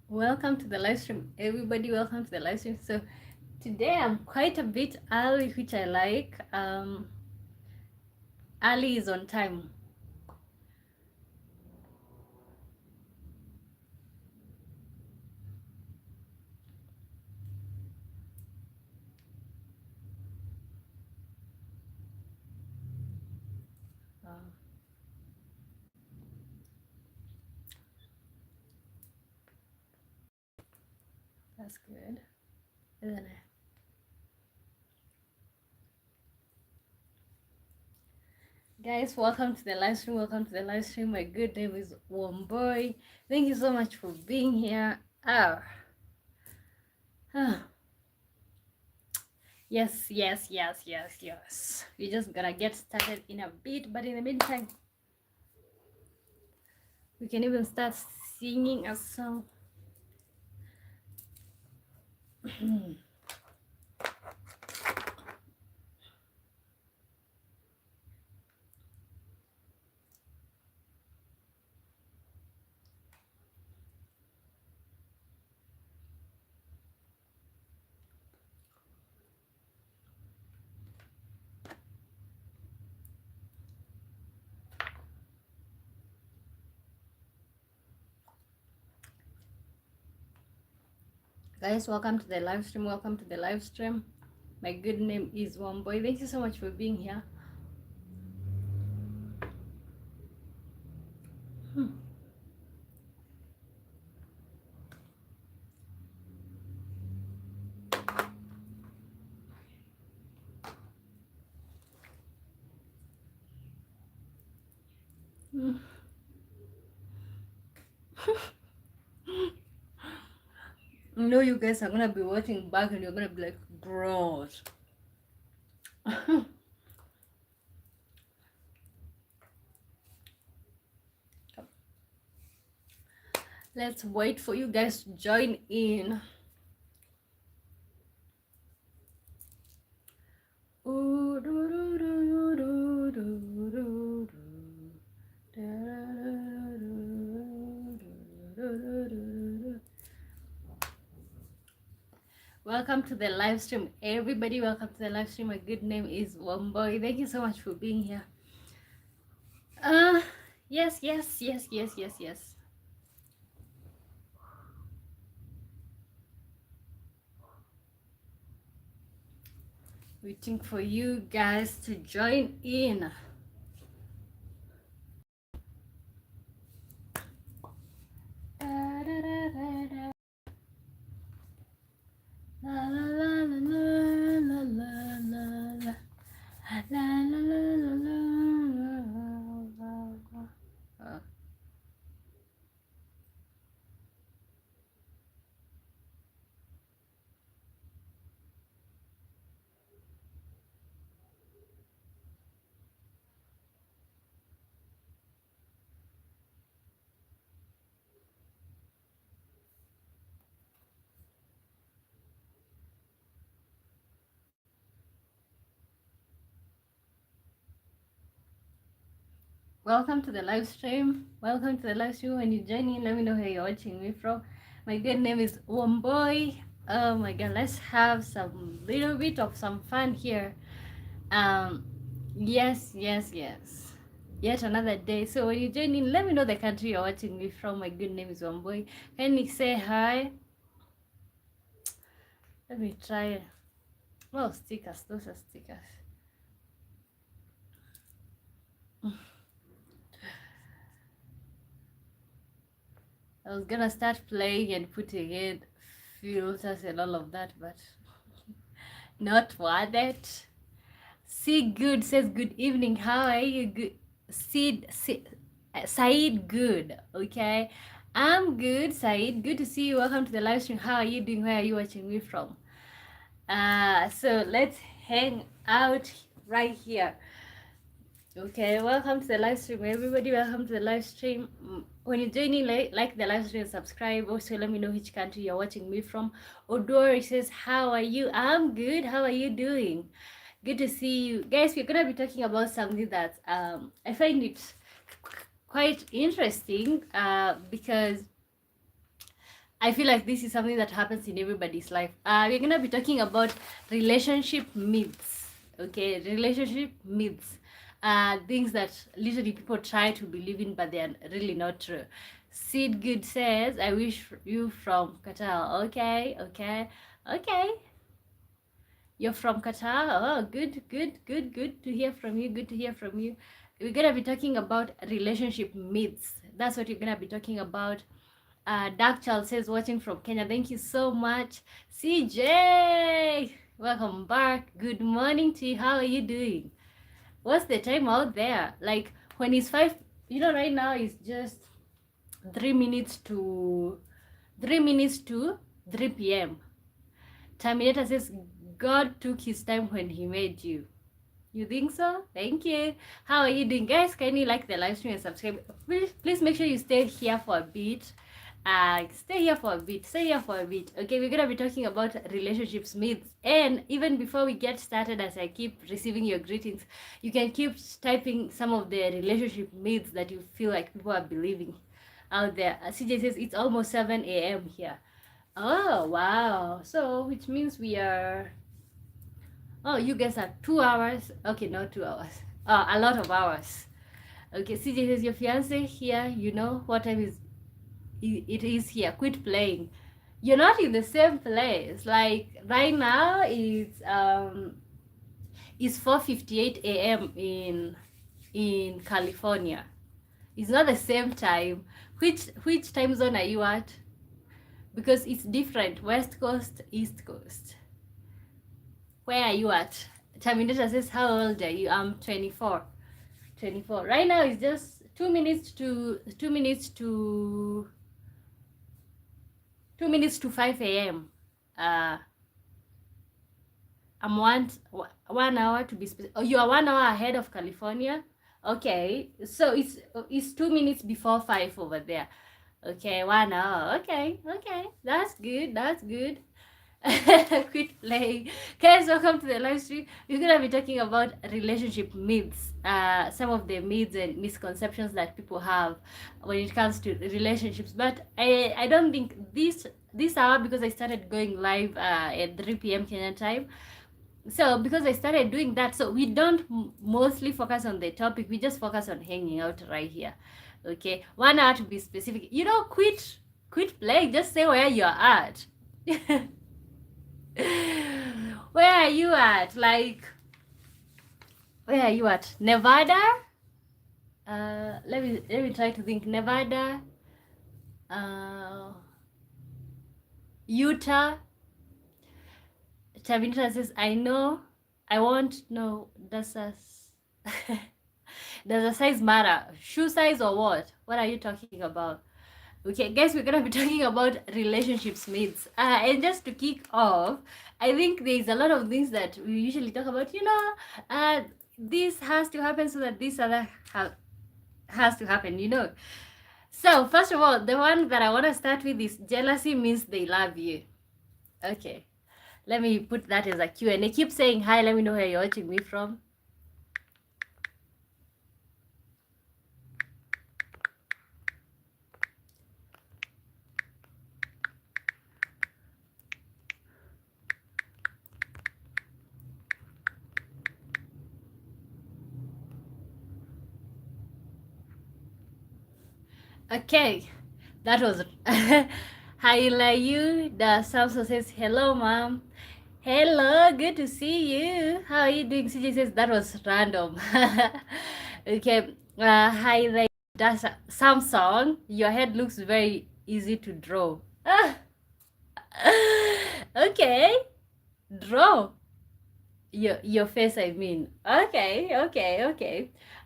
Welcome to the live stream, everybody. Welcome to the live stream. So today I'm quite a bit early, which I like. Early is on time. Uh, that's good, isn't it? Guys, welcome to the live stream. Welcome to the live stream. My good name is Womboy. Thank you so much for being here. Ah. Yes. We're just gonna get started in a bit, but in the meantime, we can even start singing a song. Guys, welcome to the live stream. Welcome to the live stream. My good name is Womboy. Thank you so much for being here. I know you guys are gonna be watching back and you're gonna be like, gross. Let's wait for you guys to join in. Welcome to the live stream, everybody. Welcome to the live stream. My good name is Womboy. Thank you so much for being here. Yes. Waiting for you guys to join in. Welcome to the live stream. Welcome to the live stream. When you join in, let me know where you're watching me from. My good name is Womboy. Oh my god, let's have some little bit of some fun here. Um, yes. Yet another day. So when you join in, let me know the country you're watching me from. My good name is Womboy. Can you say hi? Let me try. Oh, stickers. Those are stickers. I was gonna start playing and putting in filters and all of that, but not worth it. See good says good evening. How are you? Good. Said good. Okay. I'm good, Said. Good to see you. Welcome to the live stream. How are you doing? Where are you watching me from? So let's hang out right here. Okay, welcome to the live stream, everybody. Welcome to the live stream. When you join in, like the live stream, subscribe. Also, let me know which country you're watching me from. Odori says, "How are you?" I'm good. How are you doing? Good to see you, guys. We're gonna be talking about something that I find it quite interesting because I feel like this is something that happens in everybody's life. We're gonna be talking about relationship myths. Okay, relationship myths. Things that literally people try to believe in, but they are really not true. Sid Good says, "I wish you from Qatar." Okay, okay, okay. You're from Qatar. Oh, good, good, good, good to hear from you. Good to hear from you. We're gonna be talking about relationship myths. That's what you're gonna be talking about. Dark Child says, watching from Kenya. Thank you so much. CJ, welcome back. Good morning to you. How are you doing? What's the time out there? Like when it's 5, right now it's just 3 minutes to 3 p.m. Terminator says, God took his time when he made you. You think so? Thank you. How are you doing, guys? Kindly like the live stream and subscribe. Please make sure you stay here for a bit. Stay here for a bit. Okay, we're gonna be talking about relationships myths. And even before we get started, as I keep receiving your greetings, you can keep typing some of the relationship myths that you feel like people are believing out there. CJ says it's almost 7 a.m. here. Oh wow. So which means we are, oh, you guys are 2 hours. Okay, not 2 hours. A lot of hours. Okay, CJ says your fiance here, you know what time it is here. Quit playing. You're not in the same place. Like right now it's 4:58 a.m. in California. It's not the same time. Which time zone are you at? Because it's different. West Coast, East Coast. Where are you at? Terminator says, how old are you? I'm 24. 24. Right now it's just 2 minutes to 5 a.m. I'm 1 hour to be specific. Oh, you are 1 hour ahead of California. Okay, so it's 2 minutes before 5 over there. Okay, 1 hour. Okay, that's good. Quit playing. Guys, welcome to the live stream. We're gonna be talking about relationship myths, some of the myths and misconceptions that people have when it comes to relationships. But I don't think this hour, because I started going live at 3 p.m. Kenyan time. So because I started doing that, so we don't mostly focus on the topic, we just focus on hanging out right here. Okay, 1 hour to be specific. Quit playing, just say where you're at. Where are you at? Like, where are you at? Nevada? Let me try to think. Nevada, Utah. Tavinita says, I know. I won't know. Does a size matter? Shoe size or what? What are you talking about? Okay, guys, we're gonna be talking about relationships myths. And just to kick off, I think there's a lot of things that we usually talk about. This has to happen so that this other has to happen. So first of all, the one that I want to start with is jealousy means they love you. Okay, let me put that as a Q&A. Keep saying hi. Let me know where you're watching me from. Okay, that was hi Layu. The Samson says hello, mom. Hello, good to see you. How are you doing? CJ says that was random. Okay, hi Layu. That's Samsung. Your head looks very easy to draw. Okay, draw your face, I mean.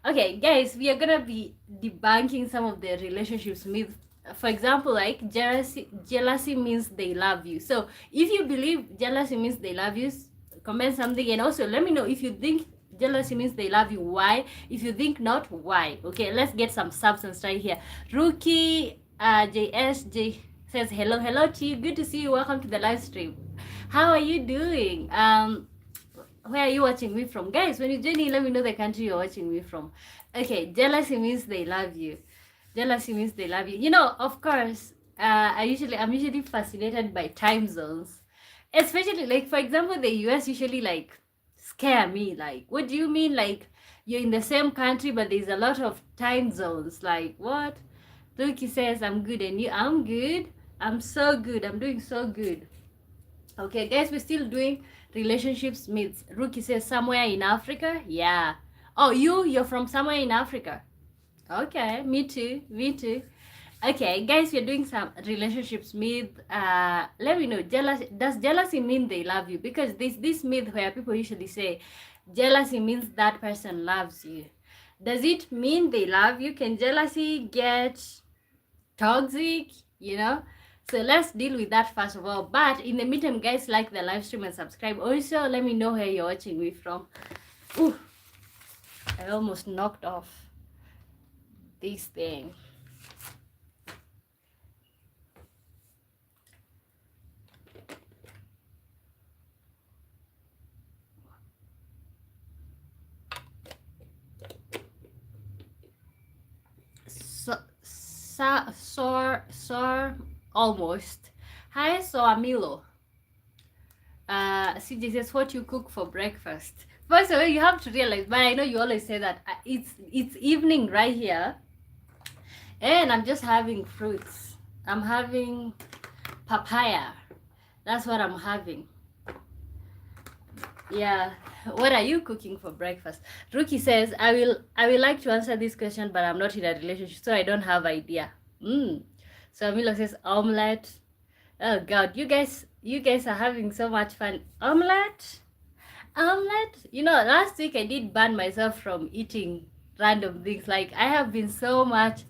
Okay, guys, we are gonna be debunking some of the relationships myths. For example, like jealousy means they love you. So if you believe jealousy means they love you, comment something, and also let me know if you think jealousy means they love you, why. If you think not, why. Okay, let's get some substance right here. Rookie JSJ says hello to you. Good to see you. Welcome to the live stream. How are you doing? Where are you watching me from? Guys, when you join in, let me know the country you're watching me from. Okay, jealousy means they love you. Jealousy means they love you. Of course, I'm usually fascinated by time zones, especially like for example the US usually like scare me. Like, what do you mean? Like you're in the same country but there's a lot of time zones. Like what? Luki says I'm good and you. I'm good. I'm so good. I'm doing so good. Okay, guys, we're still doing relationships myths. Rookie says somewhere in Africa. Yeah. Oh, you're from somewhere in Africa. Okay, me too. Me too. Okay, guys, we're doing some relationships myth. Let me know. Does jealousy mean they love you? Because this myth where people usually say jealousy means that person loves you. Does it mean they love you? Can jealousy get toxic? You know? So let's deal with that first of all. But in the meantime, guys, like the live stream and subscribe. Also, let me know where you're watching me from. Ooh, I almost knocked off this thing. So almost. Hi, so Amilo. CJ says, what you cook for breakfast? First of all, you have to realize, but I know you always say that it's evening right here, and I'm just having fruits. I'm having papaya. That's what I'm having. Yeah. What are you cooking for breakfast? Rookie says, I will like to answer this question, but I'm not in a relationship, so I don't have idea. So Amilo says omelette. Oh God, you guys are having so much fun. Omelette? You know, last week I did ban myself from eating random things. Like I have been so much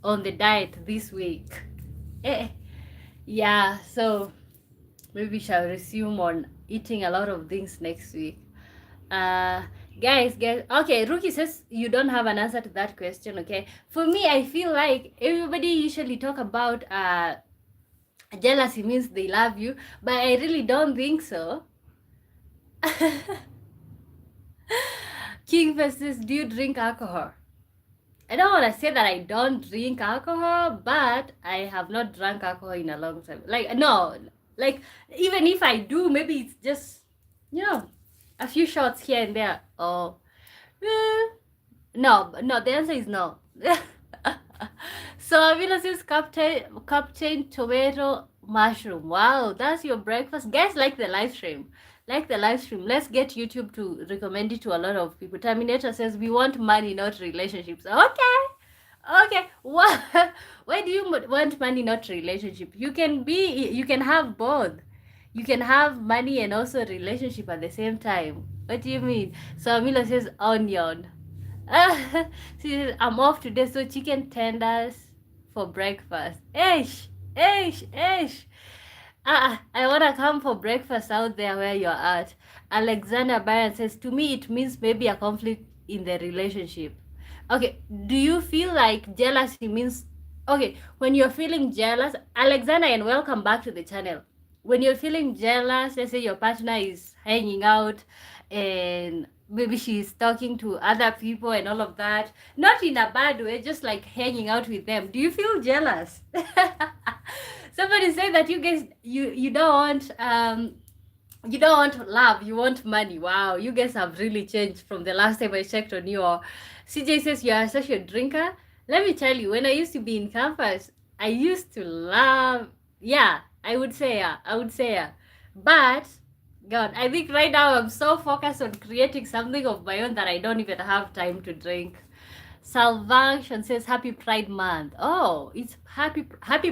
on the diet this week. Yeah, so maybe shall resume on eating a lot of things next week. Guys, okay, Rookie says you don't have an answer to that question. Okay, for me, I feel like everybody usually talk about jealousy means they love you, but I really don't think so. King versus, do you drink alcohol? I don't want to say that I don't drink alcohol, but I have not drank alcohol in a long time. Like, no, like, even if I do, maybe it's just, you know, a few shots here and there. Oh, no, the answer is no. So, Avila says Captain Tomato Mushroom. Wow, that's your breakfast. Guys, like the live stream. Let's get YouTube to recommend it to a lot of people. Terminator says we want money, not relationships. Okay. Why do you want money, not relationship? You can have both. You can have money and also relationship at the same time. What do you mean? So Amila says onion. She says, I'm off today, so chicken tenders for breakfast. Ish. I want to come for breakfast out there where you're at. Alexander Byron says, to me, it means maybe a conflict in the relationship. Okay, do you feel like jealousy means... Okay, when you're feeling jealous, Alexander, and welcome back to the channel. When you're feeling jealous, let's say your partner is hanging out and maybe she's talking to other people and all of that, not in a bad way, just like hanging out with them, do you feel jealous? Somebody said that you guys you don't want love, you want money. Wow, you guys have really changed from the last time I checked on you. CJ says you are such a drinker. Let me tell you, when I used to be in campus, I used to love, I would say but God, I think right now I'm so focused on creating something of my own that I don't even have time to drink. Salvation says happy Pride Month. Oh, it's happy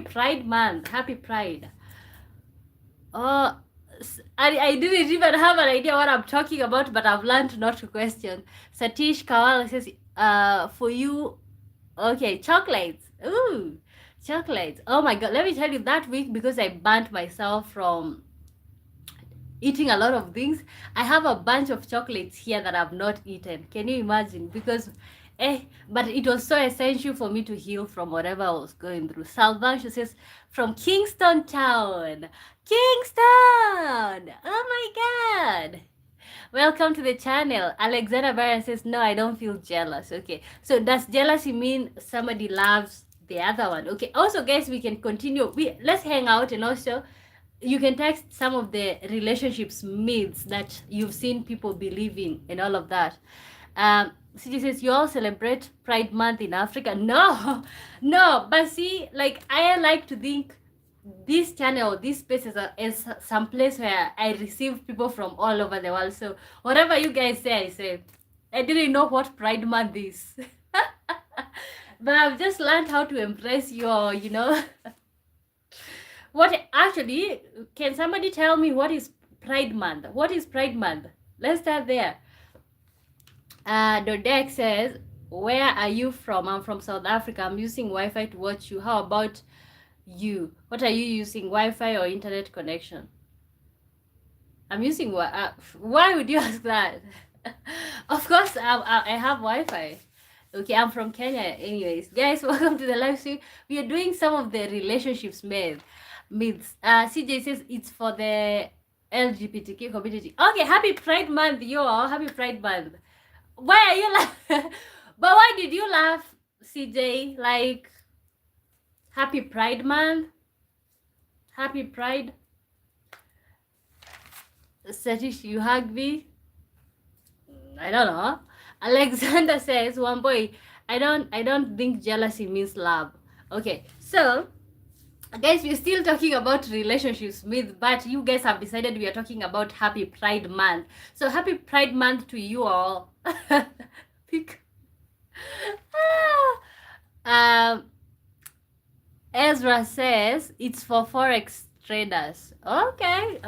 Pride Month. Happy Pride. Oh, I didn't even have an idea what I'm talking about, but I've learned not to question. Satish Kawal says, for you, okay, chocolates. Ooh, chocolates. Oh my God, let me tell you, that week, because I banned myself from eating a lot of things, I have a bunch of chocolates here that I've not eaten. Can you imagine? Because but it was so essential for me to heal from whatever I was going through. Salvation says, from Kingston Town. Kingston! Oh my God! Welcome to the channel. Alexander Byron says, no, I don't feel jealous. Okay, so does jealousy mean somebody loves the other one. Okay, also guys, we can continue, let's hang out, and also you can text some of the relationships myths that you've seen people believing and all of that. CJ says, you all celebrate Pride Month in Africa? No, no, but see, like, I like to think this channel, this space is some place where I receive people from all over the world. So whatever you guys say, I say. I didn't know what Pride Month is. But I've just learned how to embrace your, what actually, can somebody tell me what is Pride Month? What is Pride Month? Let's start there. Dodek says, where are you from? I'm from South Africa. I'm using Wi-Fi to watch you. How about you? What are you using, Wi-Fi or internet connection? I'm using why would you ask that? Of course, I have Wi-Fi. Okay, I'm from Kenya anyways. Guys, welcome to the live stream. We are doing some of the relationships myths. CJ says it's for the LGBTQ community. Okay, happy Pride Month, you all. Happy Pride Month. Why are you laughing? But why did you laugh, CJ? Like, happy Pride Month? Happy Pride? Satish, you hug me? I don't know. Alexander says, one boy, I don't think jealousy means love. Okay, so guys, we're still talking about relationships myth, but you guys have decided we are talking about Happy Pride Month. So happy Pride Month to you all. Ezra says it's for forex traders. Okay.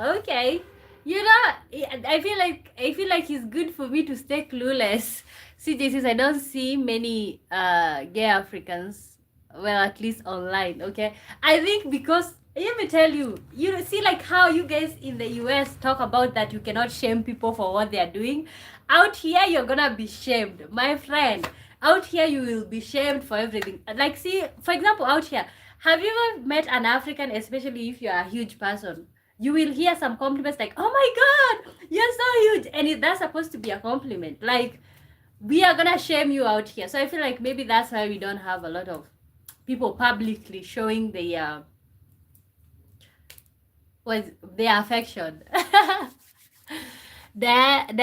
I feel like it's good for me to stay clueless. CJ says I don't see many gay Africans, well, at least online. Okay, I think because let me tell you, you see like how you guys in the US talk about that you cannot shame people for what they are doing. Out here you're gonna be shamed, my friend. Out here you will be shamed for everything. Like, see, for example, out here, have you ever met an African, especially if you're a huge person? You will hear some compliments like, oh my god, you're so huge, and that's supposed to be a compliment. Like, we are gonna shame you out here. So I feel like maybe that's why we don't have a lot of people publicly showing their affection. Then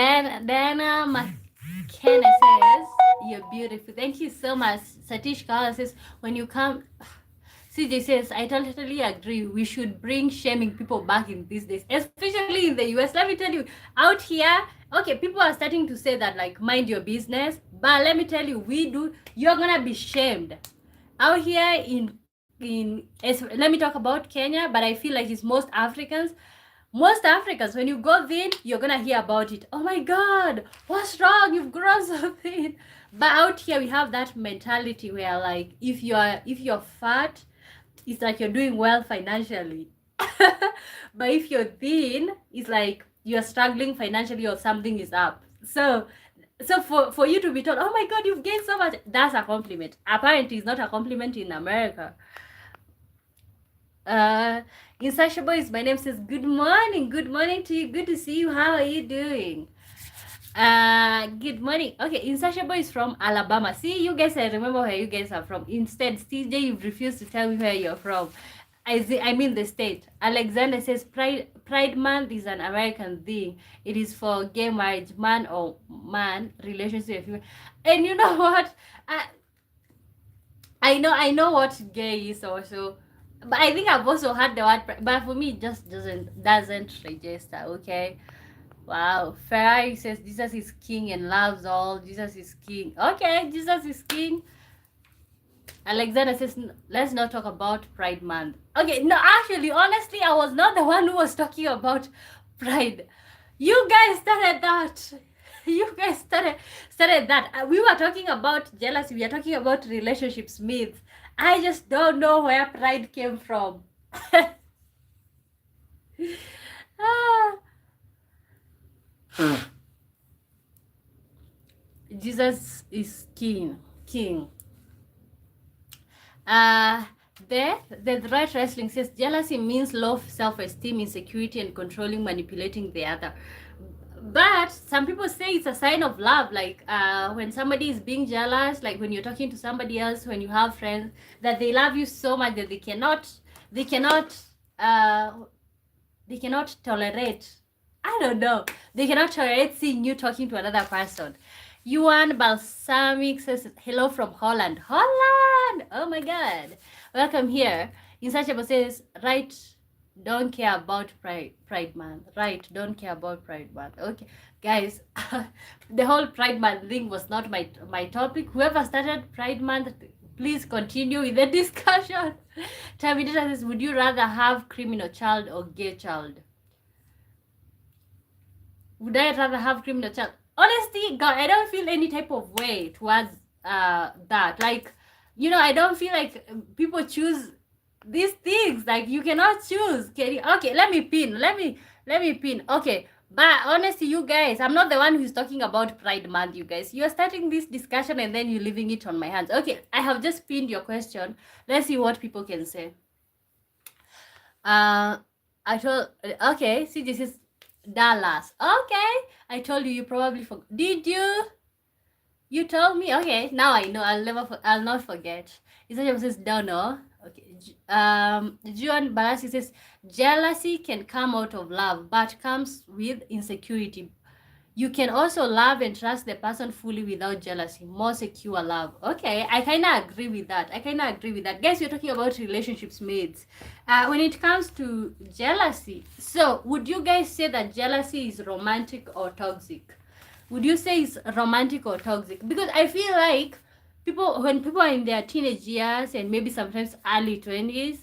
McKenna says, you're beautiful. Thank you so much. Satish Kala says, when you come, CJ says, I totally agree. We should bring shaming people back in these days, especially in the US. Let me tell you, out here, okay, people are starting to say that, like, mind your business. But let me tell you, you're gonna be shamed. Out here let me talk about Kenya, but I feel like it's most Africans, when you go there, you're gonna hear about it. Oh my god, what's wrong? You've grown so thin. But out here we have that mentality where, like, if you're fat, it's like you're doing well financially. But if you're thin, it's like you're struggling financially or something is up. So for you to be told, oh my god, you've gained so much, that's a compliment. Apparently it's not a compliment in America. Insatiable is my name, says good morning to you, good to see you, how are you doing? Good morning. Okay, Insatiable is from Alabama. See, you guys, I remember where you guys are from. Instead, CJ, you've refused to tell me where you're from. I mean the state. Alexander says Pride Month is an American thing. It is for gay marriage, man or man relationship. And you know what? I know what gay is also. But I think I've also heard the word, but for me it just doesn't register. Okay. Wow. Ferrari says Jesus is king and loves all. Jesus is king. Okay, Jesus is king. Alexander says, let's not talk about Pride Month. Okay, no, actually, honestly, I was not the one who was talking about Pride. You guys started that. You guys started that. We were talking about jealousy. We are talking about relationships myths. I just don't know where pride came from. Jesus is king. The right wrestling says jealousy means low self-esteem, insecurity, and controlling, manipulating the other. But some people say it's a sign of love, like when somebody is being jealous, like when you're talking to somebody else, when you have friends, that they love you so much that they cannot uh they cannot tolerate, I don't know, they cannot tolerate seeing you talking to another person. Yuan Balsamic says hello from Holland. Holland, oh my god, welcome here. Insatiable says, right, don't care about pride month, right, don't care about pride month. Okay guys, the whole pride month thing was not my topic. Whoever started pride month, please continue with the discussion. Terminator says, would you rather have criminal child or gay child? Would I rather have criminal child? Honestly, God, I don't feel any type of way towards that. Like, you know, I don't feel like people choose these things. Like, you cannot choose. Okay, let me pin. Let me pin. Okay. But honestly, you guys, I'm not the one who's talking about Pride Month, you guys. You're starting this discussion and then you're leaving it on my hands. Okay, I have just pinned your question. Let's see what people can say. I told, okay, see, this is Dallas. Okay, I told you. You probably forgot. Did you? You told me. Okay, now I know. I'll not forget. Isaiah says don't know. Okay. Juan Barasi says jealousy can come out of love, but comes with insecurity. You can also love and trust the person fully without jealousy. More secure love. Okay, I kind of agree with that. Guys, we're talking about relationships, mates. When it comes to jealousy, so would you guys say that jealousy is romantic or toxic? Would you say it's romantic or toxic? Because I feel like when people are in their teenage years and maybe sometimes early 20s,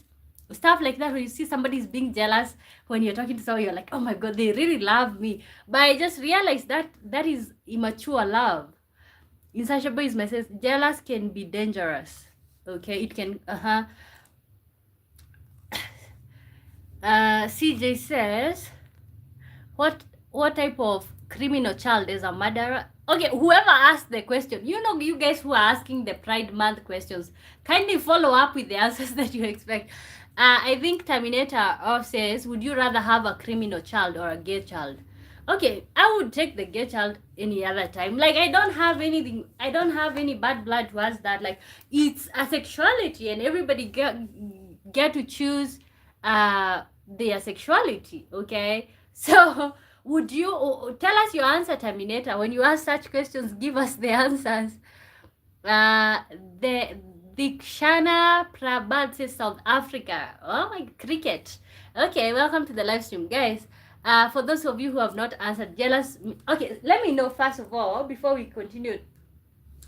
stuff like that, when you see somebody's being jealous when you're talking to someone, you're like, oh my god, they really love me. But I just realized that that is immature love. Insatiable is message, jealous can be dangerous. Okay, it can CJ says, what type of criminal child is a murderer? Okay, whoever asked the question, you know, you guys who are asking the Pride Month questions, kindly follow up with the answers that you expect. I think Terminator off says, would you rather have a criminal child or a gay child? Okay, I would take the gay child any other time. Like, I don't have any bad blood towards that. Like, it's a sexuality and everybody get to choose their sexuality, okay? So would you tell us your answer, Terminator? When you ask such questions, give us the answers. The Dikshana Prabhat says South Africa. Oh my, cricket. Okay, welcome to the live stream, guys. For those of you who have not answered, jealous. Okay, let me know first of all before we continue.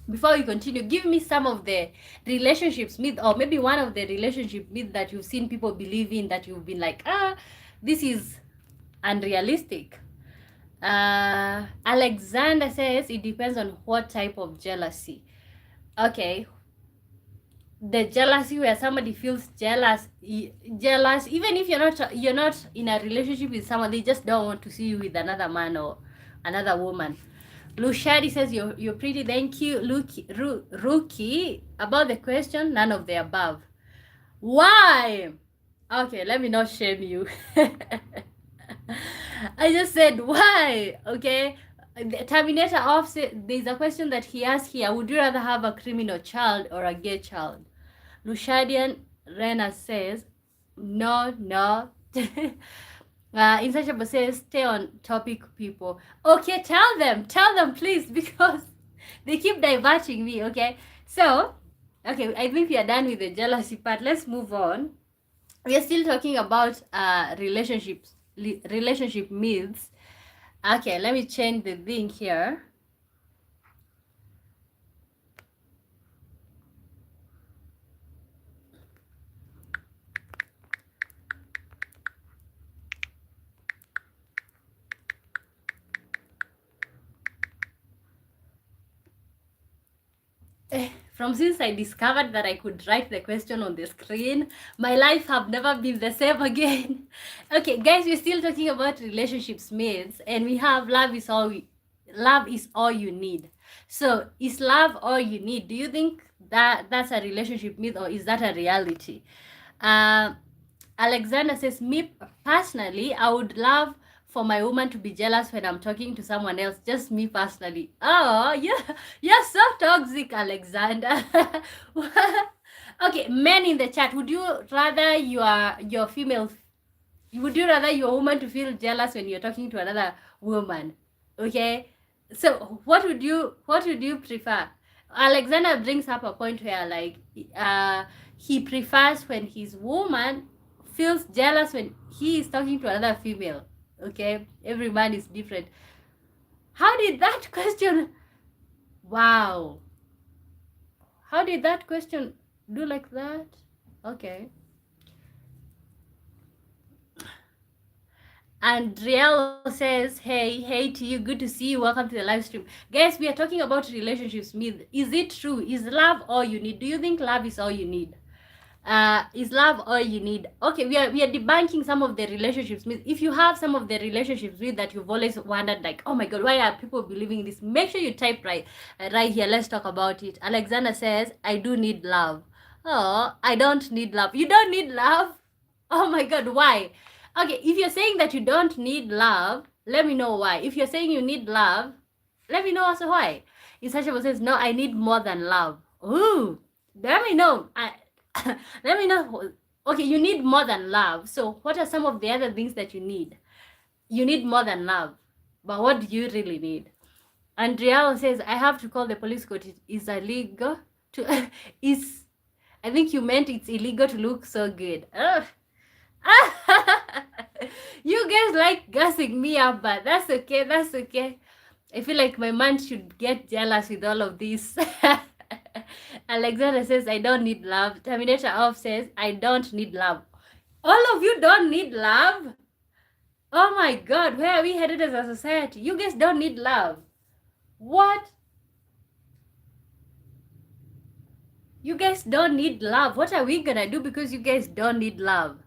Give me some of the relationships myth, or maybe one of the relationship myth that you've seen people believe in, that you've been like, this is unrealistic. Alexander says it depends on what type of jealousy. Okay, the jealousy where somebody feels jealous, even if you're not in a relationship with someone, they just don't want to see you with another man or another woman. Lushadi says you're pretty. Thank you, Rookie. About the question, none of the above. Why? Okay, let me not shame you. I just said why. Okay, the Terminator offset. There's a question that he asked here. Would you rather have a criminal child or a gay child? Lushadian Rena says no. Insatiable says stay on topic, people. Okay, tell them please, because they keep diverting me. Okay, so okay, I think we are done with the jealousy part. Let's move on. We are still talking about relationship myths. Okay, let me change the thing here. From since I discovered that I could write the question on the screen, my life have never been the same again. Okay, guys, we're still talking about relationships myths, and we have love is all you need. So, is love all you need? Do you think that that's a relationship myth, or is that a reality? Alexander says, me personally, I would love for my woman to be jealous when I'm talking to someone else, just me personally. Oh, yeah, you're so toxic, Alexander. Okay, men in the chat, would you rather your female, would you rather your woman to feel jealous when you're talking to another woman? Okay, so what would you prefer? Alexander brings up a point where like he prefers when his woman feels jealous when he is talking to another female. Okay, every man is different. How did that question, wow, how did that question do like that? Okay. And Riel says, hey to you, good to see you, welcome to the live stream. Guys, we are talking about relationships. Is it true? Is love all you need? Do you think love is all you need? Is love all you need? Okay, we are debunking some of the relationships. If you have some of the relationships with that you've always wondered, like, oh my god, why are people believing this? Make sure you type right here. Let's talk about it. Alexander says, I do need love. Oh, I don't need love. You don't need love? Oh my god, why? Okay, if you're saying that you don't need love, let me know why. If you're saying you need love, let me know also why. Insatiable says, no, I need more than love. Ooh, let me know. Let me know. Okay, you need more than love. So what are some of the other things that you need? You need more than love. But what do you really need? Andrea says, I have to call the police because it is illegal to... I think you meant it's illegal to look so good. Ugh. You guys like gassing me up, but that's okay. That's okay. I feel like my man should get jealous with all of this. Alexander says, I don't need love. Terminator Off says, I don't need love. All of you don't need love? Oh my god, where are we headed as a society? You guys don't need love. What? You guys don't need love. What are we gonna do because you guys don't need love?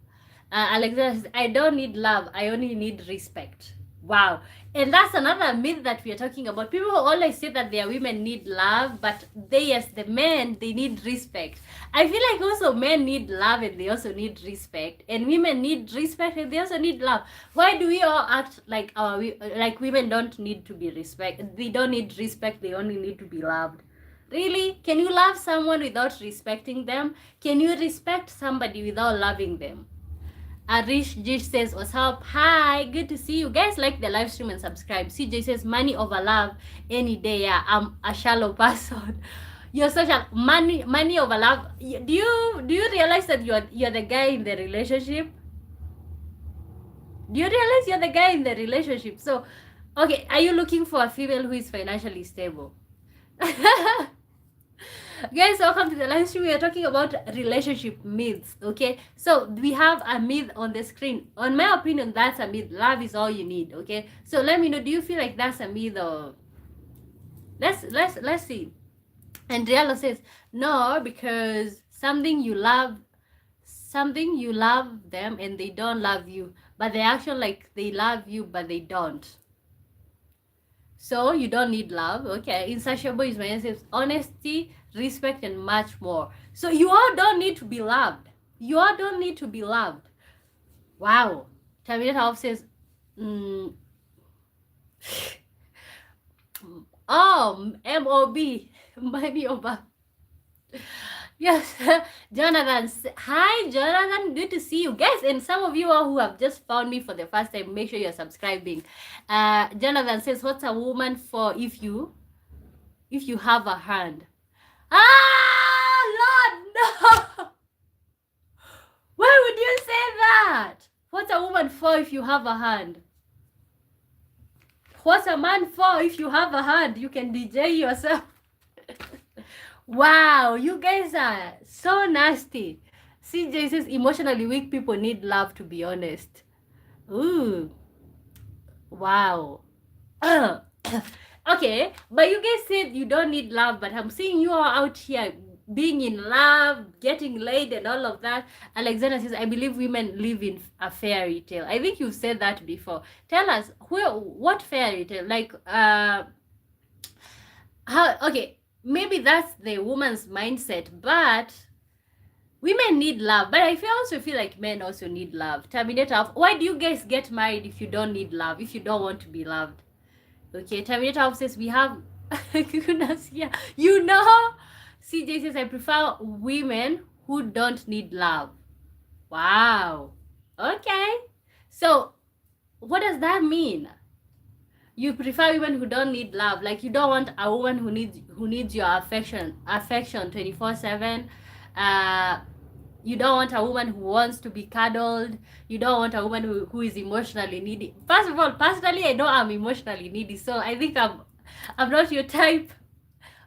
Alexander says, I don't need love. I only need respect. Wow. And that's another myth that we are talking about. People always say that their women need love, but they, as the men, they need respect. I feel like also men need love and they also need respect. And women need respect and they also need love. Why do we all act like women don't need to be respected? They don't need respect, they only need to be loved. Really? Can you love someone without respecting them? Can you respect somebody without loving them? Arish Jish says, what's up? Hi, good to see you. Guys, like the live stream and subscribe. CJ says, money over love any day. Yeah, I'm a shallow person. You're such a money over love. Do you realize that you're the guy in the relationship? Do you realize you're the guy in the relationship? So, okay, are you looking for a female who is financially stable? Guys, welcome to the live stream. We are talking about relationship myths. Okay, so we have a myth on the screen. On my opinion, that's a myth. Love is all you need. Okay, so let me know, do you feel like that's a myth? Or let's see. And Rialo says no, because something you love them and they don't love you, but they actually like they love you but they don't. So you don't need love. Okay, insatiable is my answer. Honesty, respect, and much more. So you all don't need to be loved. You all don't need to be loved. Wow. Terminator Off says, oh, M-O-B. Money over. Yes, Jonathan. Hi, Jonathan. Good to see you guys. And some of you all who have just found me for the first time, make sure you're subscribing. Jonathan says, what's a woman for if you have a hand? Lord, no. Why would you say that? What's a woman for if you have a hand? What's a man for if you have a hand? You can DJ yourself. Wow, you guys are so nasty. CJ says emotionally weak people need love, to be honest. Ooh. Wow. Okay, but you guys said you don't need love, but I'm seeing you are out here being in love, getting laid and all of that. Alexander says, I believe women live in a fairy tale. I think you've said that before. Tell us, what fairy tale? Like, how, okay, maybe that's the woman's mindset, but women need love, but I also feel like men also need love. Terminator, why do you guys get married if you don't need love, if you don't want to be loved? Okay, Terminator says we have goodness, yeah. You know, CJ says I prefer women who don't need love. Wow. Okay. So what does that mean? You prefer women who don't need love, like you don't want a woman who needs your affection 24/7. You don't want a woman who wants to be cuddled. You don't want a woman who is emotionally needy. First of all, personally, I know I'm emotionally needy, so I think I'm not your type.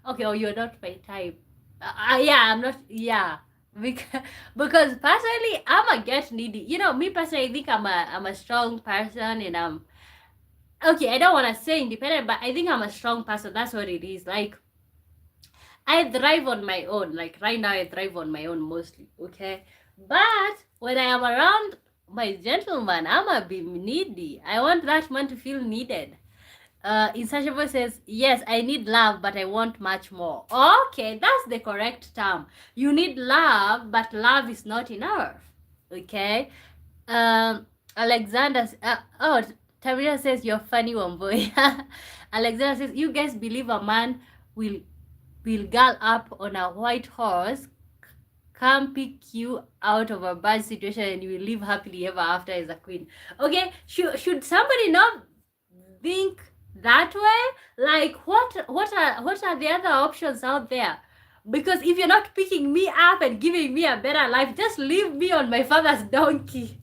Okay, or you're not my type. Yeah, I'm not. Yeah, because personally, I'm a get needy. You know, me personally, I think I'm a strong person, and okay. I don't want to say independent, but I think I'm a strong person. That's what it is. Like, I thrive on my own. Like right now, I thrive on my own mostly. Okay, but when I am around my gentleman, I'm a bit needy. I want that man to feel needed. Insatiable says, yes, I need love, but I want much more. Okay, that's the correct term. You need love, but love is not enough. Okay. Alexander, Tamira says, you're funny, one boy. Alexander says, you guys believe a man will girl up on a white horse, come pick you out of a bad situation, and you will live happily ever after as a queen. Okay, should somebody not think that way? Like, what are the other options out there? Because if you're not picking me up and giving me a better life, just leave me on my father's donkey.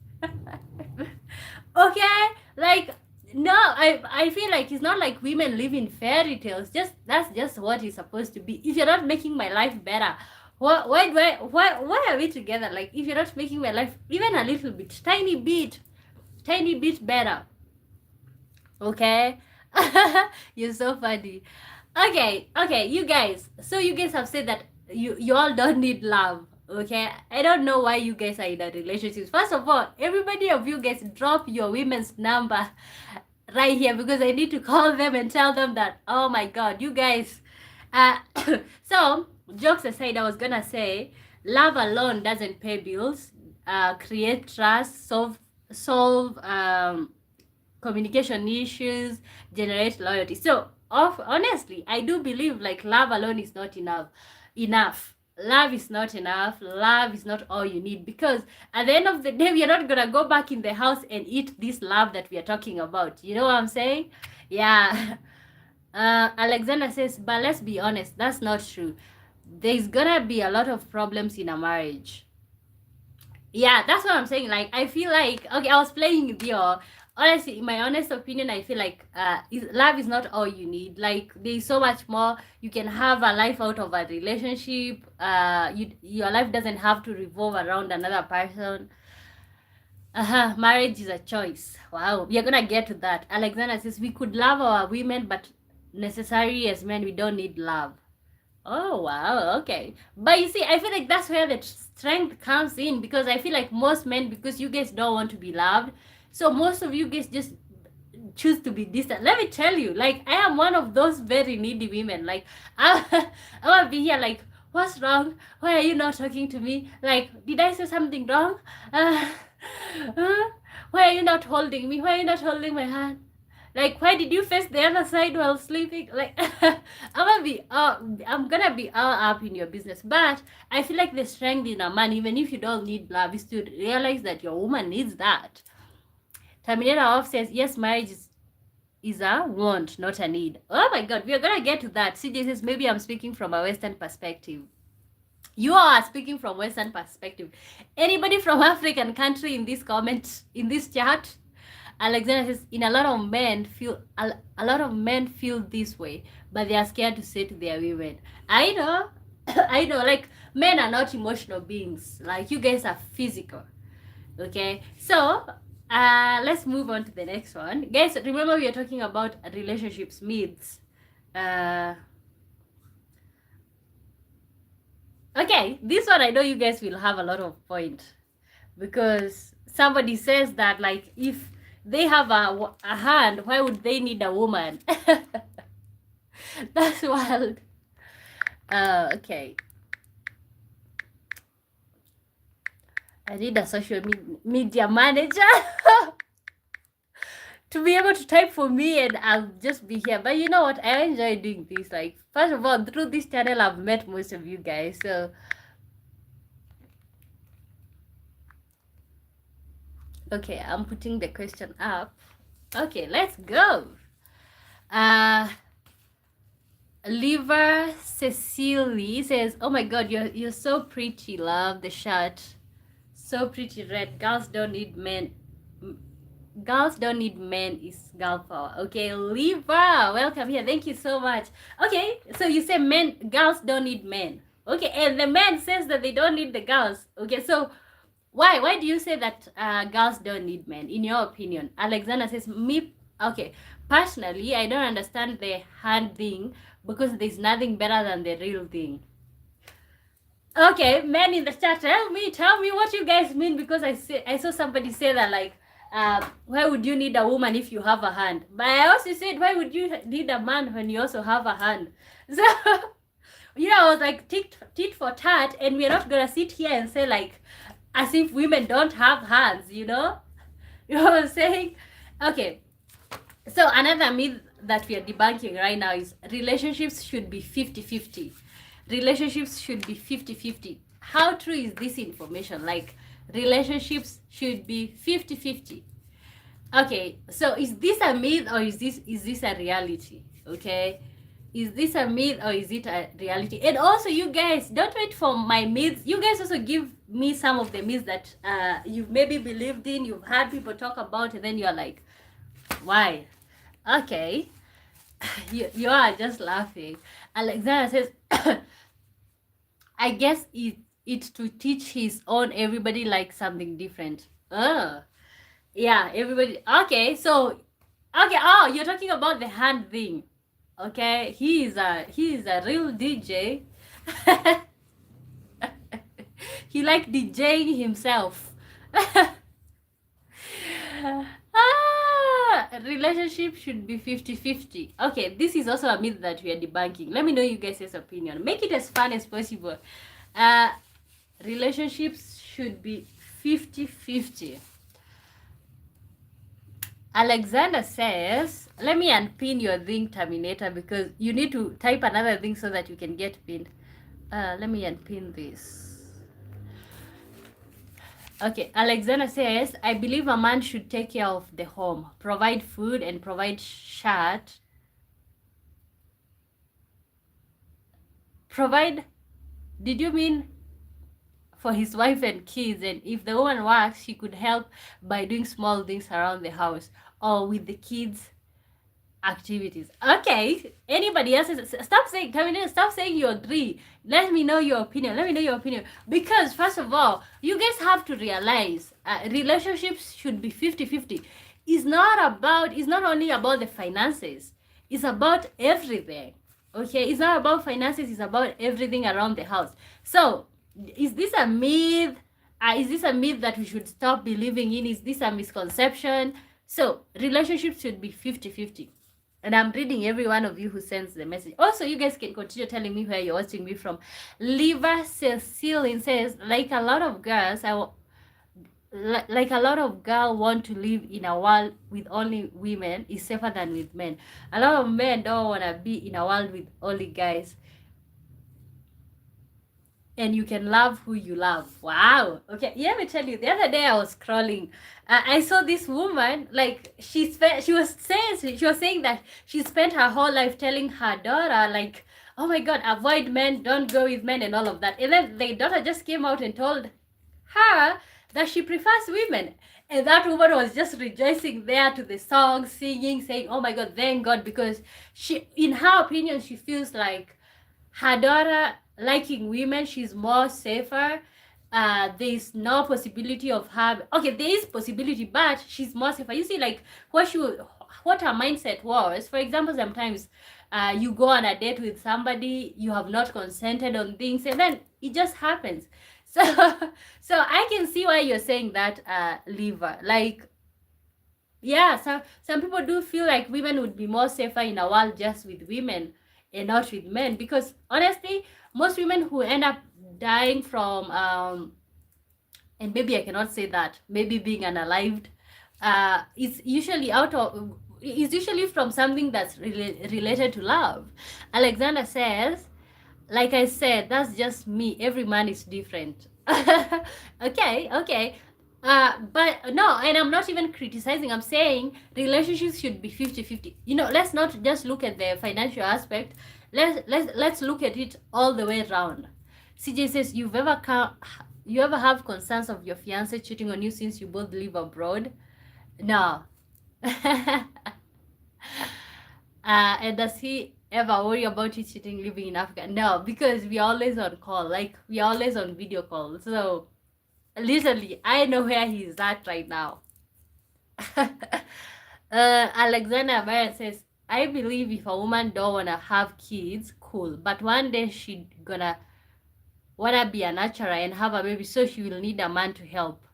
Okay, like, no, I feel like it's not like women live in fairy tales. That's just what it's supposed to be. If you're not making my life better, why are we together? Like, if you're not making my life even a little bit, tiny bit better, okay? You're so funny. Okay, you guys. So you guys have said that you all don't need love. Okay, I don't know why you guys are in a relationship. First of all, everybody of you guys drop your women's number right here, because I need to call them and tell them that, oh my god, you guys. So jokes aside, I was gonna say love alone doesn't pay bills, create trust, solve communication issues, generate loyalty. So honestly, I do believe like love alone is not enough. Love is not enough. Love is not all you need, because at the end of the day, we are not gonna go back in the house and eat this love that we are talking about. You know what I'm saying? Yeah. Alexander says, but let's be honest, that's not true. There's gonna be a lot of problems in a marriage. Yeah, that's what I'm saying. Like, I feel like, okay, I was playing with you. Honestly, in my honest opinion, I feel like love is not all you need. Like, there's so much more. You can have a life out of a relationship. Your life doesn't have to revolve around another person. Marriage is a choice. Wow, we are gonna get to that. Alexander says we could love our women, but necessarily as men, we don't need love. Oh wow, okay. But you see, I feel like that's where the strength comes in, because I feel like most men, because you guys don't want to be loved, so most of you guys just choose to be distant. Let me tell you, like, I am one of those very needy women. Like, I want to be here like, what's wrong? Why are you not talking to me? Like, did I say something wrong? Why are you not holding me? Why are you not holding my hand? Like, why did you face the other side while sleeping? Like, I'm gonna be all up in your business. But I feel like the strength in a man, even if you don't need love, is to realize that your woman needs that. Terminator Off says, yes, marriage is a want, not a need. Oh my god, we are gonna get to that. CJ says, maybe I'm speaking from a Western perspective. You are speaking from Western perspective. Anybody from African country in this comment, in this chat? Alexander says, a lot of men feel this way, but they are scared to say to their women. I know, I know. Like, men are not emotional beings. Like, you guys are physical. Okay, so let's move on to the next one, guys. Remember, we are talking about relationships myths. Okay, this one I know you guys will have a lot of point, because somebody says that, like, if they have a hand, why would they need a woman? That's wild. Okay. I need a social media manager to be able to type for me, and I'll just be here. But you know what? I enjoy doing this. Like, first of all, through this channel, I've met most of you guys. So, okay, I'm putting the question up. Okay, let's go. Liver Cecily says, "Oh my God, you're so pretty. Love the shirt. So pretty red. Girls don't need men. Girls don't need men is girl power." Okay, Liver, welcome here. Thank you so much. Okay, so you say girls don't need men. Okay, and the man says that they don't need the girls. Okay, so why do you say that girls don't need men, in your opinion? Alexander says, me, okay, personally, I don't understand the hand thing because there's nothing better than the real thing. Okay, men in the chat, tell me what you guys mean, because I saw somebody say that, like, why would you need a woman if you have a hand? But I also said, why would you need a man when you also have a hand? So, I was like, tit for tat, and we're not gonna sit here and say, like, as if women don't have hands, you know? You know what I'm saying? Okay. So another myth that we are debunking right now is relationships should be 50-50. Relationships should be 50-50. How true is this information? Like, relationships should be 50-50. Okay, so is this a myth or is this a reality? Okay, is this a myth or is it a reality? And also, you guys, don't wait for my myths. You guys also give me some of the myths that you've maybe believed in, you've heard people talk about, and then you're like, why? Okay, you are just laughing. Alexander says, I guess it's to teach his own. Everybody likes something different. Yeah, everybody. Okay, so, okay. Oh, you're talking about the hand thing. Okay, he is a real DJ. He like DJing himself. Relationship should be 50-50. Okay, this is also a myth that we are debunking. Let me know you guys' opinion. Make it as fun as possible. Relationships should be 50-50. Alexander says, let me unpin your thing, Terminator, because you need to type another thing so that you can get pinned. Let me unpin this. Okay, Alexander says, I believe a man should take care of the home, provide food and provide shirt. Provide, did you mean for his wife and kids? And if the woman works, she could help by doing small things around the house or with the kids' activities. Okay, anybody else? Stop saying, stop saying you agree. Let me know your opinion. Because first of all, you guys have to realize relationships should be 50-50. It's not only about the finances, it's about everything. Okay, it's not about finances, it's about everything around the house. So is this a myth? Is this a myth that we should stop believing in? Is this a misconception? So relationships should be 50-50. And I'm reading every one of you who sends the message. Also, you guys can continue telling me where you're watching me from. Liva Cecile says, like a lot of girls, want to live in a world with only women is safer than with men. A lot of men don't want to be in a world with only guys. And you can love who you love. Wow. Okay, let me tell you, the other day I was scrolling. I saw this woman, like, she was saying that she spent her whole life telling her daughter, like, oh my God, avoid men, don't go with men and all of that. And then the daughter just came out and told her that she prefers women. And that woman was just rejoicing there to the song, singing, saying, oh my God, thank God, because she, in her opinion, she feels like her daughter liking women, she's more safer. There's no possibility of her, okay, there is possibility, but she's more safer. You see, like, what her mindset was, for example, sometimes you go on a date with somebody, you have not consented on things, and then it just happens. So I can see why you're saying that, Liva. Like, yeah, so some people do feel like women would be more safer in a world just with women and not with men, because honestly, most women who end up dying from and maybe I cannot say that. Maybe being unalived, it's usually from something that's related to love. Alexander says, like I said, that's just me. Every man is different. Okay. But no, and I'm not even criticizing. I'm saying relationships should be 50-50. Let's not just look at the financial aspect. Let's look at it all the way around. CJ says, you ever have concerns of your fiance cheating on you since you both live abroad? No. And does he ever worry about you cheating living in Africa? No, because we're always on call. Like, we're always on video call. So, literally, I know where he's at right now. Alexander Bayan says, I believe if a woman don't wanna have kids, cool. But one day she gonna wanna be a natural and have a baby, so she will need a man to help.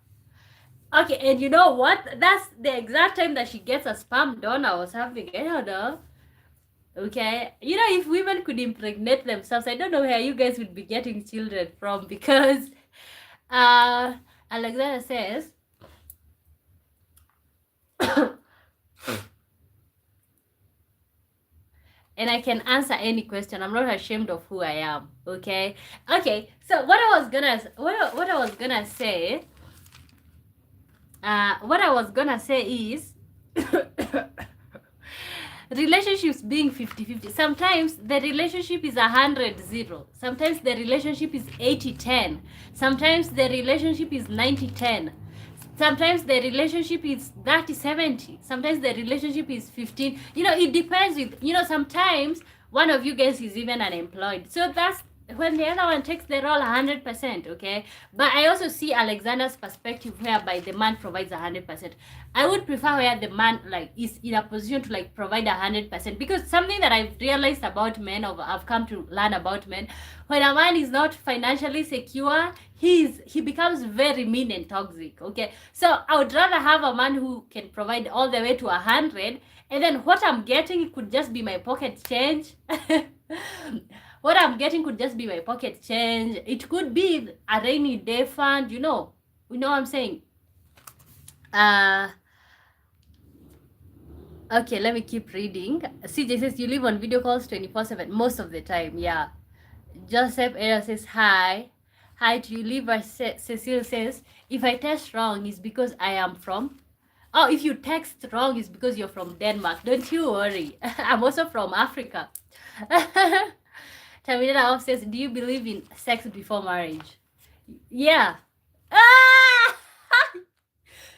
Okay, and you know what? That's the exact time that she gets a sperm donor or something. I don't know. Okay, if women could impregnate themselves, I don't know where you guys would be getting children from, because Alexander says and I can answer any question. I'm not ashamed of who I am. Okay. So what I was gonna say is relationships being 50-50. Sometimes the relationship is 100-0. Sometimes the relationship is 80-10. Sometimes the relationship is 90-10. Sometimes the relationship is 30-70. Sometimes the relationship is 15. It depends with, sometimes one of you guys is even unemployed. So that's when the other one takes the role 100%, okay? But I also see Alexander's perspective whereby the man provides 100%. I would prefer where the man is in a position to provide 100%, because something that I've realized about men, or I've come to learn about men, when a man is not financially secure, he becomes very mean and toxic, okay? So I would rather have a man who can provide all the way to 100, and then what I'm getting could just be my pocket change. What I'm getting could just be my pocket change. It could be a rainy day fund, you know what I'm saying. Okay, let me keep reading. CJ says, you live on video calls 24/7 most of the time. Yeah. Joseph Era says, hi to you. Liver Cecile says, if I text wrong, it's because I am from... Oh, if you text wrong, it's because you're from Denmark. Don't you worry. I'm also from Africa. Terminator Off says, do you believe in sex before marriage? Yeah.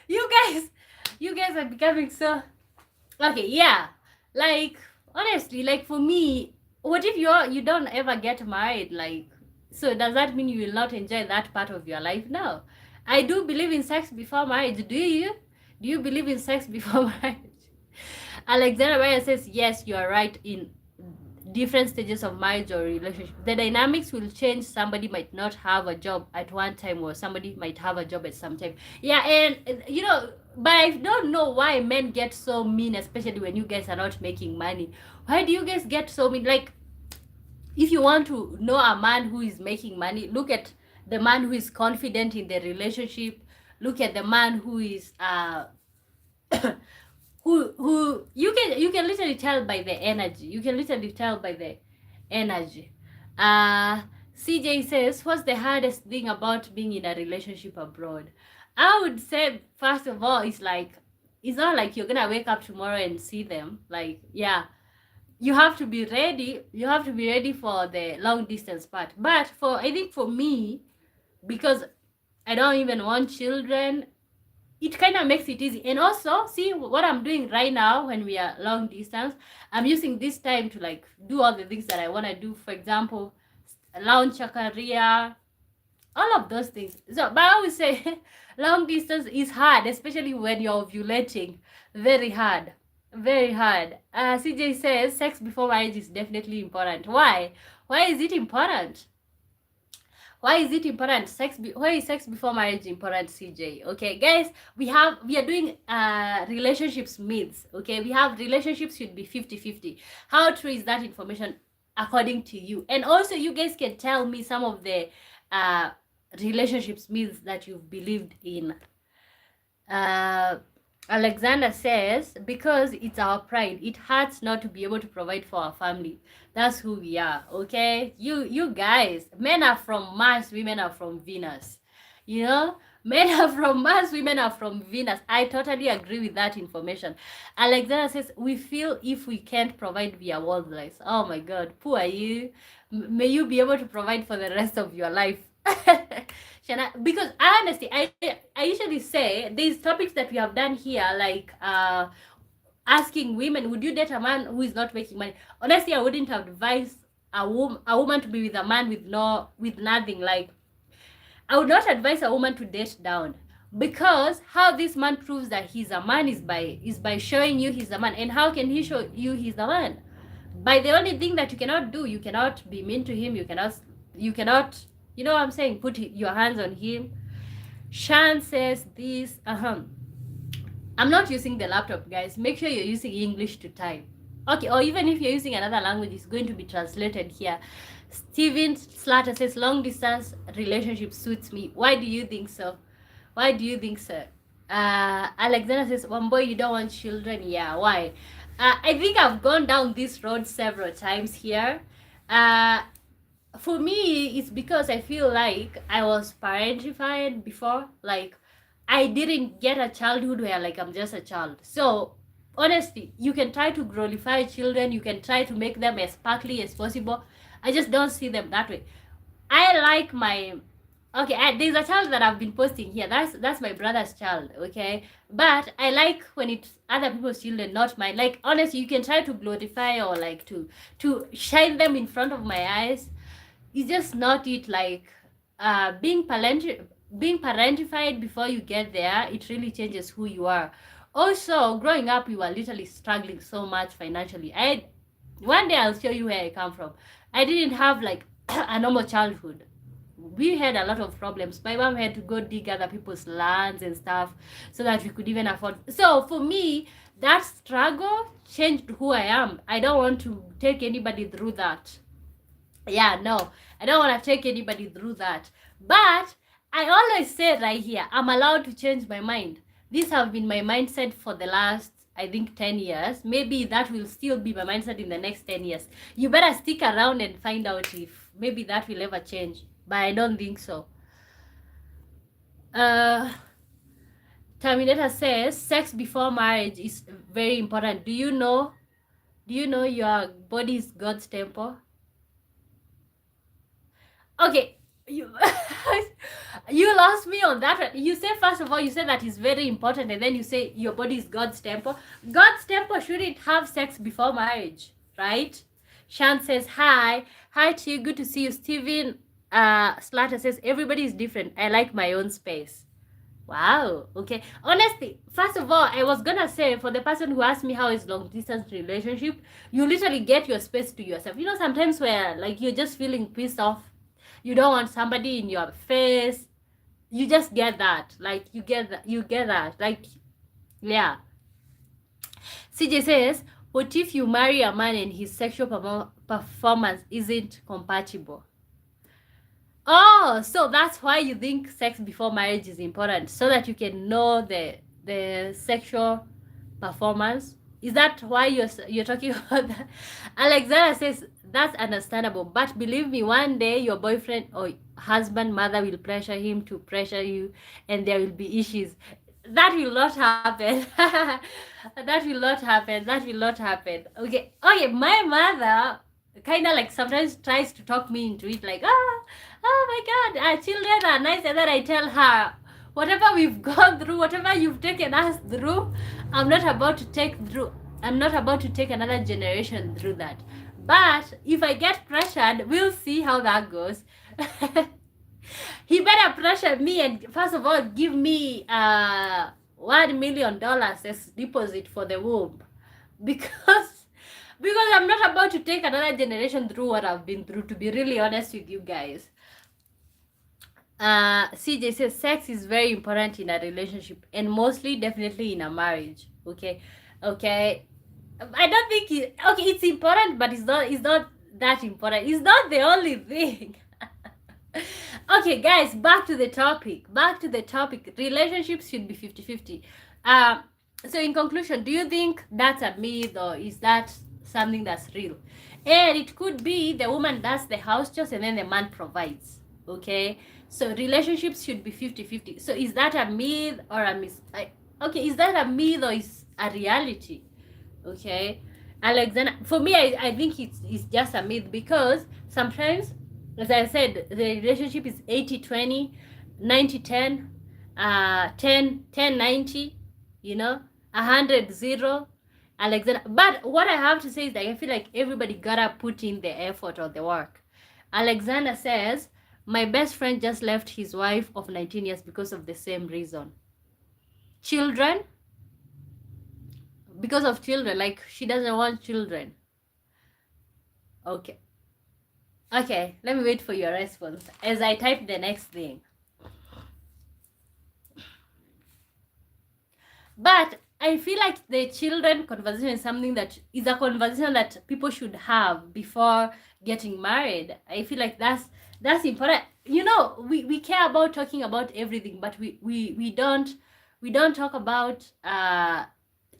You guys are becoming so... Okay, yeah. Honestly, for me, what if you don't ever get married? So does that mean you will not enjoy that part of your life? No. I do believe in sex before marriage. Do you? Do you believe in sex before marriage? Alexander Ryan says, yes, you are right. In different stages of marriage or relationship, the dynamics will change. Somebody might not have a job at one time, or somebody might have a job at some time. Yeah, and but I don't know why men get so mean, especially when you guys are not making money. Why do you guys get so mean? If you want to know a man who is making money, look at the man who is confident in the relationship. Look at the man who is who you can literally tell by the energy. You can literally tell by the energy. CJ says, what's the hardest thing about being in a relationship abroad? I would say, first of all, it's not like you're gonna wake up tomorrow and see them. Yeah, you have to be ready. You have to be ready for the long distance part. But I think for me, because I don't even want children, it kind of makes it easy. And also, see what I'm doing right now when we are long distance, I'm using this time to do all the things that I want to do. For example, launch a career, all of those things. So, but I always say long distance is hard, especially when you're ovulating. Very hard. CJ says sex before marriage is definitely important. Why is it important? Why is it important? Why is sex before marriage important, CJ? Okay, guys, we are doing relationships myths. Okay, we have relationships should be 50-50. How true is that information according to you? And also, you guys can tell me some of the relationships myths that you've believed in. Alexander says, because it's our pride, it hurts not to be able to provide for our family. That's who we are, okay? You guys, men are from Mars, women are from Venus. You know? Men are from Mars, women are from Venus. I totally agree with that information. Alexander says, we feel if we can't provide via worldliness. Oh my God, poor you. May you be able to provide for the rest of your life. Because honestly, I usually say these topics that we have done here, like asking women, would you date a man who is not making money? Honestly, I wouldn't advise a woman to be with a man with nothing. Like, I would not advise a woman to date down, because how this man proves that he's a man is by showing you he's a man. And how can he show you he's a man? By the only thing that you cannot do, you cannot be mean to him, you cannot, you know what I'm saying, put your hands on him. Shan says this, I'm not using the laptop, guys. Make sure you're using English to type. Okay, or even if you're using another language, it's going to be translated here. Steven Slater says, long distance relationship suits me. Why do you think so? Why do you think so? Alexander says, one boy, you don't want children. Yeah, why? I think I've gone down this road several times here. For me, it's because I feel like I was parentified before. Like, I didn't get a childhood where, like, I'm just a child. So, honestly, you can try to glorify children. You can try to make them as sparkly as possible. I just don't see them that way. I like my... Okay, there's a child that I've been posting here. That's my brother's child, okay? But I like when it's other people's children, not mine. Like, honestly, you can try to glorify or, like, to shine them in front of my eyes. It's just not it. Like, being parentified before you get there, it really changes who you are. Also, growing up, we were literally struggling so much financially. One day I'll show you where I come from. I didn't have, like, a normal childhood. We had a lot of problems. My mom had to go dig other people's lands and stuff so that we could even afford. So for me, that struggle changed who I am. I don't want to take anybody through that. Yeah, no, I don't want to take anybody through that. But I always say right here, I'm allowed to change my mind. This have been my mindset for the last, I think, 10 years. Maybe that will still be my mindset in the next 10 years. You better stick around and find out if maybe that will ever change. But I don't think so. Terminator says, sex before marriage is very important. Do you know your body is God's temple? Okay, you you lost me on that one. You say, first of all, you say that is very important, and then you say your body is God's temple. God's temple shouldn't have sex before marriage, right? Shan says, hi to you, good to see you. Steven Slater says, everybody is different. I like my own space. Wow, okay. Honestly, first of all, I was gonna say, for the person who asked me how is long distance relationship, you literally get your space to yourself. You know, sometimes where, like, you're just feeling pissed off, you don't want somebody in your face, you just get that. Like, you get that. Like, yeah. CJ says, what if you marry a man and his sexual performance isn't compatible? Oh, so that's why you think sex before marriage is important, so that you can know the sexual performance. Is that why you're talking about that? Alexander says, that's understandable, but believe me, one day your boyfriend or husband, mother will pressure him to pressure you, and there will be issues. That will not happen. That will not happen. That will not happen. Okay, my mother kind of, like, sometimes tries to talk me into it, like, oh my God, our children are nice. And then I tell her, whatever we've gone through, whatever you've taken us through, I'm not about to take another generation through that. But if I get pressured, we'll see how that goes. He better pressure me and, first of all, give me $1 million as deposit for the womb, because I'm not about to take another generation through what I've been through, to be really honest with you guys. CJ says, sex is very important in a relationship, and mostly definitely in a marriage. Okay, I don't think it's important, but it's not that important. It's not the only thing. Okay, guys, back to the topic. Back to the topic. Relationships should be 50-50. So in conclusion, do you think that's a myth or is that something that's real? And it could be the woman does the house chores and then the man provides. Okay? So relationships should be 50-50. So is that a myth or a okay, is that a myth or is a reality? Okay? Alexander, for me, I think it's just a myth because sometimes, as I said, the relationship is 80-20, 90-10, 10-90, you know, 100-0. Alexander, but what I have to say is that I feel like everybody gotta put in the effort or the work. Alexander says, my best friend just left his wife of 19 years because of the same reason. Children, because of children, like she doesn't want children. Okay, let me wait for your response as I type the next thing. But I feel like the children conversation is something that is a conversation that people should have before getting married. I feel like that's important. You know, we care about talking about everything, but we don't talk about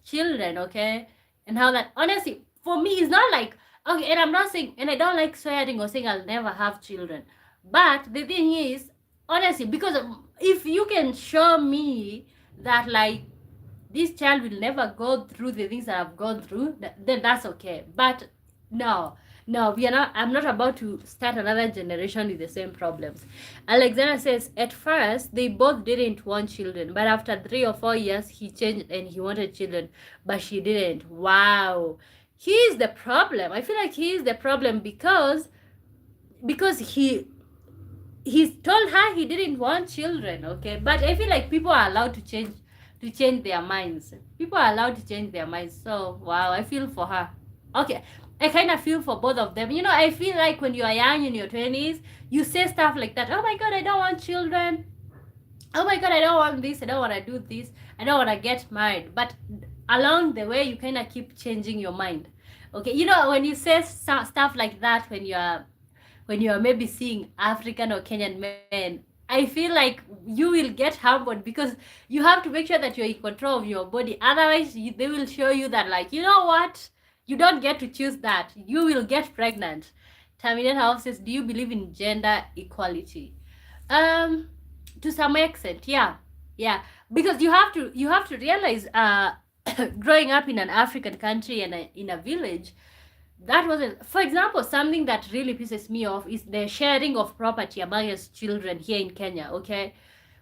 children, okay? And how that, honestly, for me, it's not like, okay, and I'm not saying, and I don't like swearing or saying I'll never have children. But the thing is, honestly, because if you can show me that, like, this child will never go through the things that I've gone through, then that's okay. But no, we are not. I'm not about to start another generation with the same problems. Alexander says, at first they both didn't want children, but after 3 or 4 years he changed and he wanted children, but she didn't. Wow, he is the problem. I feel like he is the problem because he's told her he didn't want children, okay? But I feel like people are allowed to change their minds. People are allowed to change their minds. So wow, I feel for her. Okay, I kind of feel for both of them. You know, I feel like when you are young in your 20s, you say stuff like that. Oh my god, I don't want children. Oh my god, I don't want this. I don't want to do this. I don't want to get married. But along the way, you kind of keep changing your mind. Okay, you know, when you say stuff like that, when you are maybe seeing African or Kenyan men, I feel like you will get humbled because you have to make sure that you're in control of your body. Otherwise, they will show you that, like, you know what? You don't get to choose that. You will get pregnant. Terminator House says, do you believe in gender equality? To some extent, yeah. Because you have to realize, growing up in an African country and in a village, that wasn't, for example, something that really pisses me off is the sharing of property amongst children here in Kenya, okay?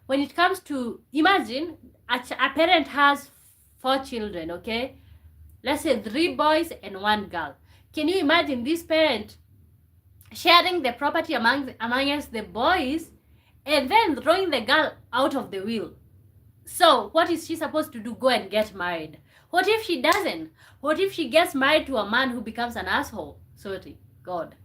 When it comes to, imagine a parent has 4 children, okay? Let's say 3 boys and 1 girl. Can you imagine this parent sharing the property amongst the boys and then throwing the girl out of the will? So what is she supposed to do? Go and get married? What if she doesn't? What if she gets married to a man who becomes an asshole? Sorry, God.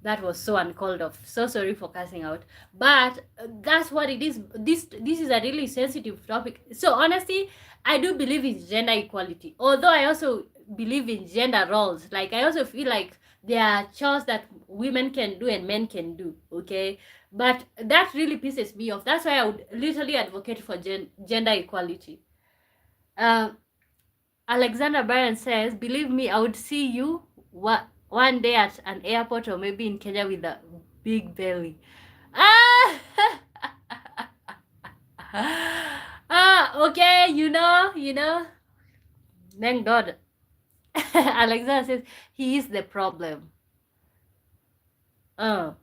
That was so uncalled of. So sorry for cussing out. But that's what it is. This is a really sensitive topic. So honestly, I do believe in gender equality. Although I also believe in gender roles. Like, I also feel like there are chores that women can do and men can do, okay? But that really pisses me off. That's why I would literally advocate for gender equality. Alexander Byron says, believe me, I would see you one day at an airport or maybe in Kenya with a big belly. Okay, you know. Thank God. Alexander says, he is the problem. Oh,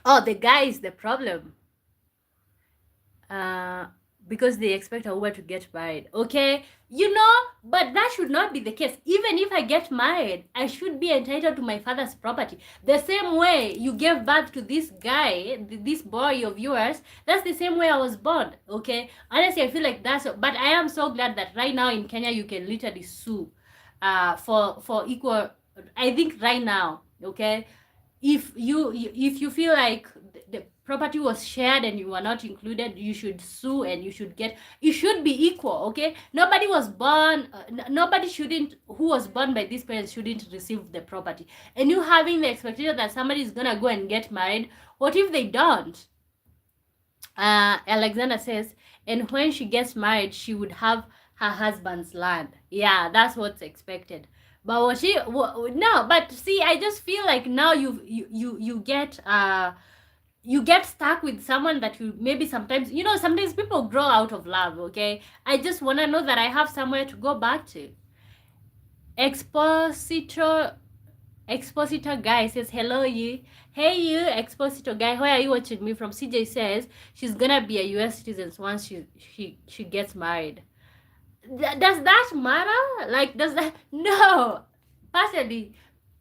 the guy is the problem. Because they expect a woman to get married, okay? You know, but that should not be the case. Even if I get married, I should be entitled to my father's property. The same way you gave birth to this guy, this boy of yours, that's the same way I was born, okay? Honestly, I feel like that's, but I am so glad that right now in Kenya, you can literally sue for equal, I think right now, okay? If you feel like the property was shared and you were not included, you should sue and you should be equal, okay? Nobody was born, nobody shouldn't, who was born by these parents shouldn't receive the property. And you having the expectation that somebody is gonna go and get married, what if they don't? Alexander says, and when she gets married, she would have her husband's land. Yeah, that's what's expected. But no, but see, I just feel like now you get stuck with someone that you maybe sometimes, sometimes people grow out of love, okay? I just want to know that I have somewhere to go back to. Expositor guy says, hello you. Hey you, Expositor guy, where are you watching me from? CJ says she's gonna be a US citizen once she gets married. Does that matter? Like, does that? No. Personally,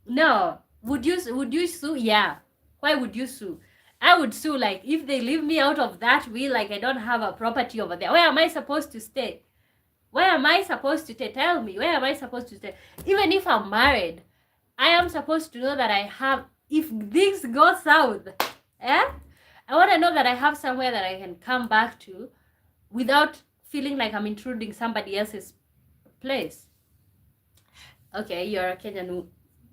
no. Would you sue? Yeah. Why would you sue? I would sue, like, if they leave me out of that will, like, I don't have a property over there. Where am I supposed to stay? Where am I supposed to stay? Tell me, where am I supposed to stay? Even if I'm married, I am supposed to know that I have, if things go south, I want to know that I have somewhere that I can come back to without feeling like I'm intruding somebody else's place. Okay, you're a Kenyan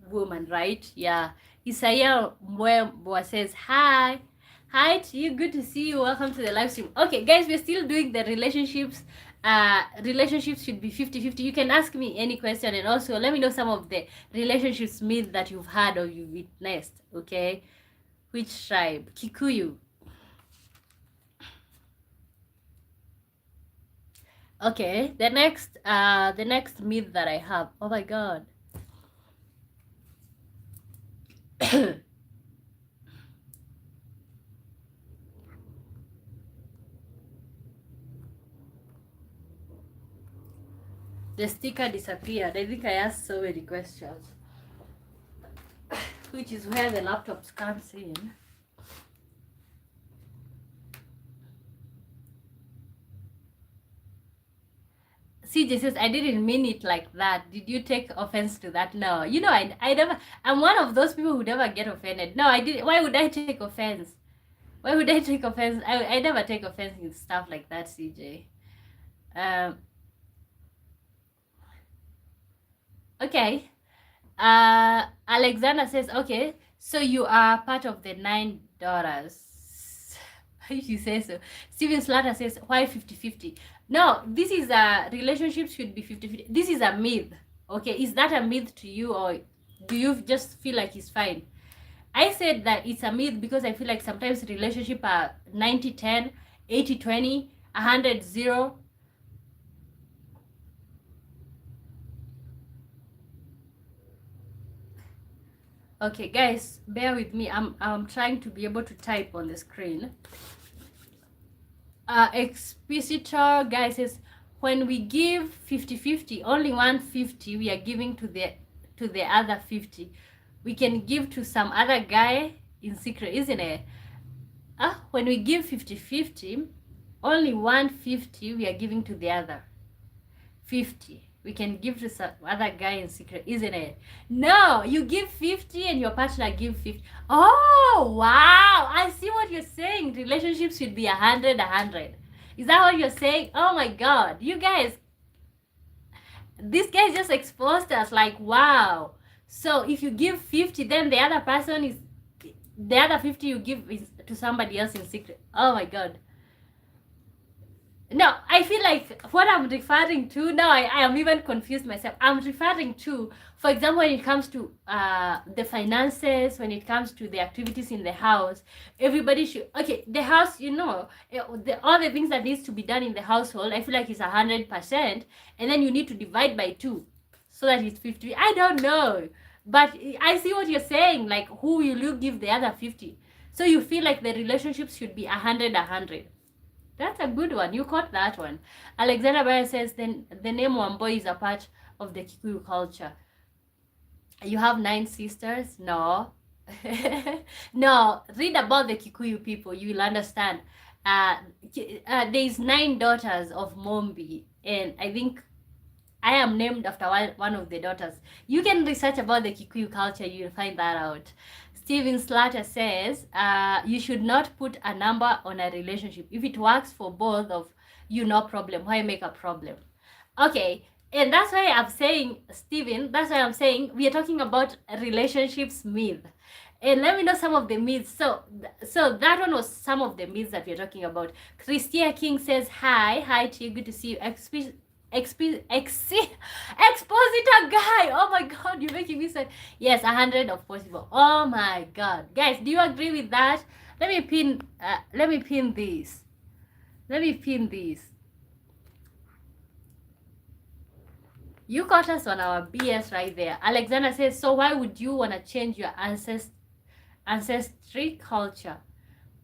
woman, right? Yeah. Isaiah Mwembo says, hi to you, good to see you, welcome to the live stream. Okay guys, we're still doing the relationships. Relationships should be 50-50. You can ask me any question, and also let me know some of the relationships myths that you've had or you witnessed. Okay, which tribe? Kikuyu. Okay, the next myth that I have, oh my god. The sticker disappeared. I think I asked so many questions, which is where the laptops comes in. CJ says, I didn't mean it like that. Did you take offense to that? No. I never, I'm one of those people who never get offended. No, I didn't. Why would I take offense? Why would I take offense? I never take offense in stuff like that, CJ. Okay. Alexander says, okay, so you are part of the 9 daughters. She says so. Steven Slater says, why 50-50? No, this is a relationship should be 50-50. This is a myth. Okay, is that a myth to you, or do you just feel like it's fine? I said that it's a myth because I feel like sometimes relationships are 90-10, 80-20, 100-0. Okay, guys, bear with me. I'm trying to be able to type on the screen. Expositor guy says, when we give 50-50, only 150 we are giving to the other 50. We can give to some other guy in secret, isn't it? When we give 50-50, only 150 we are giving to the other 50. We can give to some other guy in secret, isn't it? No, you give 50 and your partner give 50. Oh, wow. I see what you're saying. Relationships should be 100-100. Is that what you're saying? Oh my God. You guys, this guy just exposed us, like, wow. So if you give 50, then the other 50 you give is to somebody else in secret. Oh my God. No, I feel like what I'm referring to now, I am even confused myself. I'm referring to, for example, when it comes to the finances, when it comes to the activities in the house, everybody should, okay, the house, all the things that needs to be done in the household, I feel like it's 100%, and then you need to divide by 2 so that it's 50. I don't know, but I see what you're saying, like, who will you give the other 50? So you feel like the relationship should be 100-100. That's a good one. You caught that one. Alexander Barry says, then the name Wamboi is a part of the Kikuyu culture. You have 9 sisters? No. No. Read about the Kikuyu people. You will understand. There is 9 daughters of Mombi. And I think I am named after one of the daughters. You can research about the Kikuyu culture. You will find that out. Steven Slatter says, you should not put a number on a relationship. If it works for both of you, no problem. Why make a problem? Okay, and that's why I'm saying, Steven, that's why I'm saying we are talking about relationships myth. And let me know some of the myths. So that one was some of the myths that we're talking about. Christia King says, hi to you, good to see you. Expositor guy, oh my god, you're making me sad. Yes, 100 of possible. Oh my god, guys, do you agree with that? Let me pin this. You caught us on our BS right there. Alexander says, so why would you want to change your ancestry culture?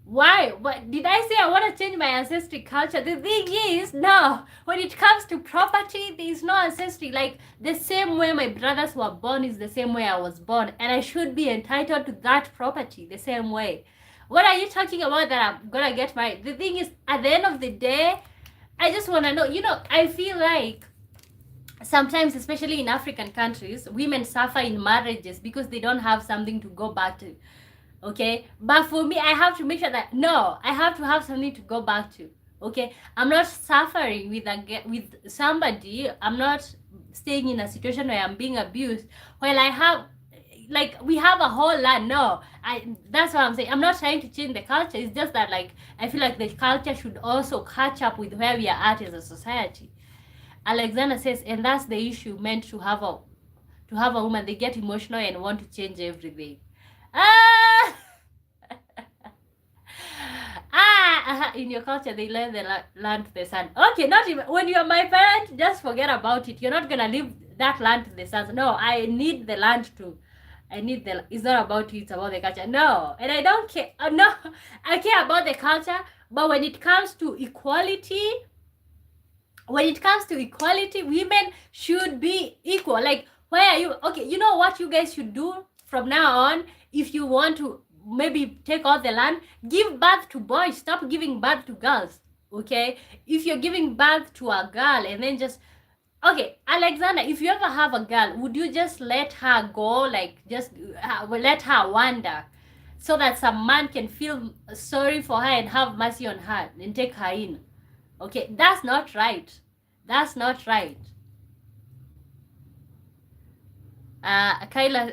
Why? What did I say? I want to change my ancestry culture. The thing is, no, when it comes to property, there is no ancestry. Like, the same way my brothers were born is the same way I was born, and I should be entitled to that property the same way. What are you talking about that I'm gonna get married? The thing is, at the end of the day, I just want to know, I feel like sometimes, especially in African countries, women suffer in marriages because they don't have something to go back to. Okay, but for me, I have to make sure that no, I have to have something to go back to. Okay, I'm not suffering with somebody. I'm not staying in a situation where I'm being abused while I have, like, we have a whole lot. No, that's what I'm saying. I'm not trying to change the culture. It's just that, like, I feel like the culture should also catch up with where we are at as a society. Alexander says, and that's the issue meant to have a woman. They get emotional and want to change everything. In your culture, they learn the land to the sun. Okay, not even when you're my parent, just forget about it. You're not gonna leave that land to the sun. No, I need the land to. It's not about you, it's about the culture. No, and I don't care. No, I care about the culture, but when it comes to equality, women should be equal. Like, why are you? Okay, you know what you guys should do from now on? If you want to maybe take out the land, give birth to boys, stop giving birth to girls. Okay, if you're giving birth to a girl and then just, okay, Alexander, if you ever have a girl, would you just let her go, like, just let her wander so that some man can feel sorry for her and have mercy on her and take her in? Okay, that's not right. Kyla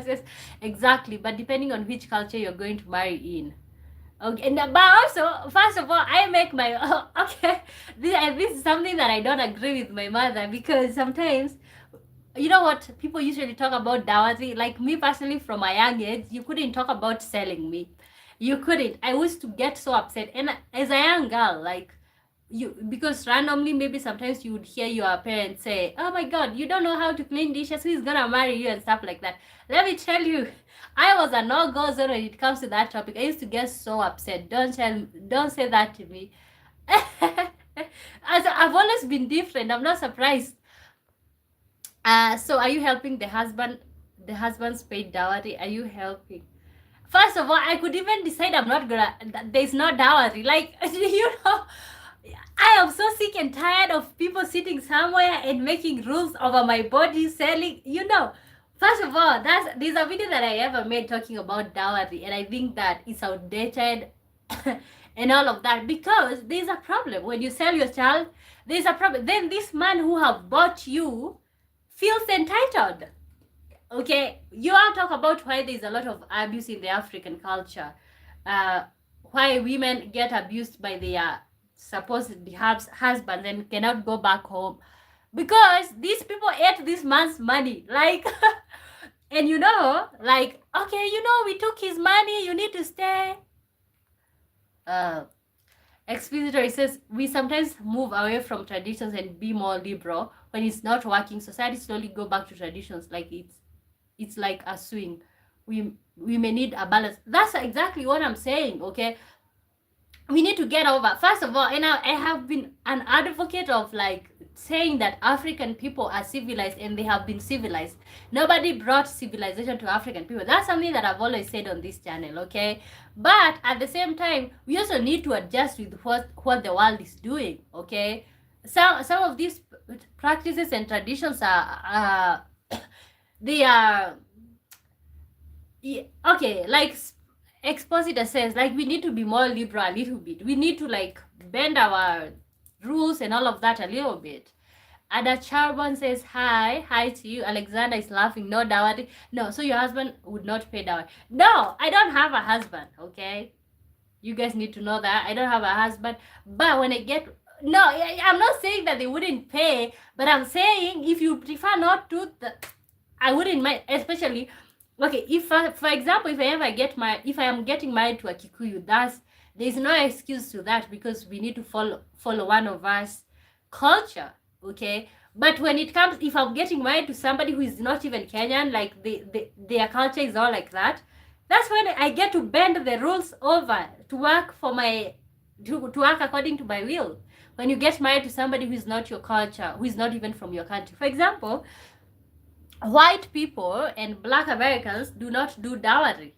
says, exactly, but depending on which culture you're going to marry in. Okay, but also, first of all, I make my, okay, this is something that I don't agree with my mother, because sometimes, you know what, people usually talk about dowry. Like, me personally, from a young age, you couldn't talk about selling me. You couldn't. I used to get so upset. And as a young girl, like, because randomly, maybe sometimes you would hear your parents say, oh my god, you don't know how to clean dishes, who's gonna marry you, and stuff like that. Let me tell you, I was a no-go zone when it comes to that topic. I used to get so upset. Don't say that to me. I've always been different. I'm not surprised. So are you helping the husband's paid dowry? Are you helping? First of all, I could even decide I'm not gonna, there's no dowry. Like, I am so sick and tired of people sitting somewhere and making rules over my body, selling, First of all, there's a video that I ever made talking about dowry, and I think that it's outdated and all of that, because there's a problem. When you sell your child, there's a problem. Then this man who have bought you feels entitled. Okay, you all talk about why there's a lot of abuse in the African culture, why women get abused by their supposed husbands and cannot go back home because these people ate this man's money, like. And like, okay, we took his money, you need to stay. Expository says, we sometimes move away from traditions and be more liberal. When it's not working, society slowly go back to traditions. Like, it's like a swing. We may need a balance. That's exactly what I'm saying. Okay, we need to get over, first of all, and I have been an advocate of, like, saying that African people are civilized, and they have been civilized. Nobody brought civilization to African people. That's something that I've always said on this channel. Okay, but at the same time, we also need to adjust with what the world is doing. Okay, some of these practices and traditions are they are Yeah, okay, like Expositor says, like we need to be more liberal a little bit. We need to like bend our rules and all of that a little bit. Ada Charbon says hi to you. Alexander is laughing. No dowry. No, so your husband would not pay dowry. No, I don't have a husband. Okay, you guys need to know that I don't have a husband. But when I get no, I'm not saying that they wouldn't pay, but I'm saying if you prefer not to, I wouldn't mind, especially okay, if for example, if I ever get married, if I am getting married to a Kikuyu, there's no excuse to that because we need to follow one of us culture, okay? But when it comes, if I'm getting married to somebody who is not even Kenyan, like their culture is all like that, that's when I get to bend the rules over to work for my to work according to my will. When you get married to somebody who is not your culture, who is not even from your country, for example, white people and black Americans do not do dowry.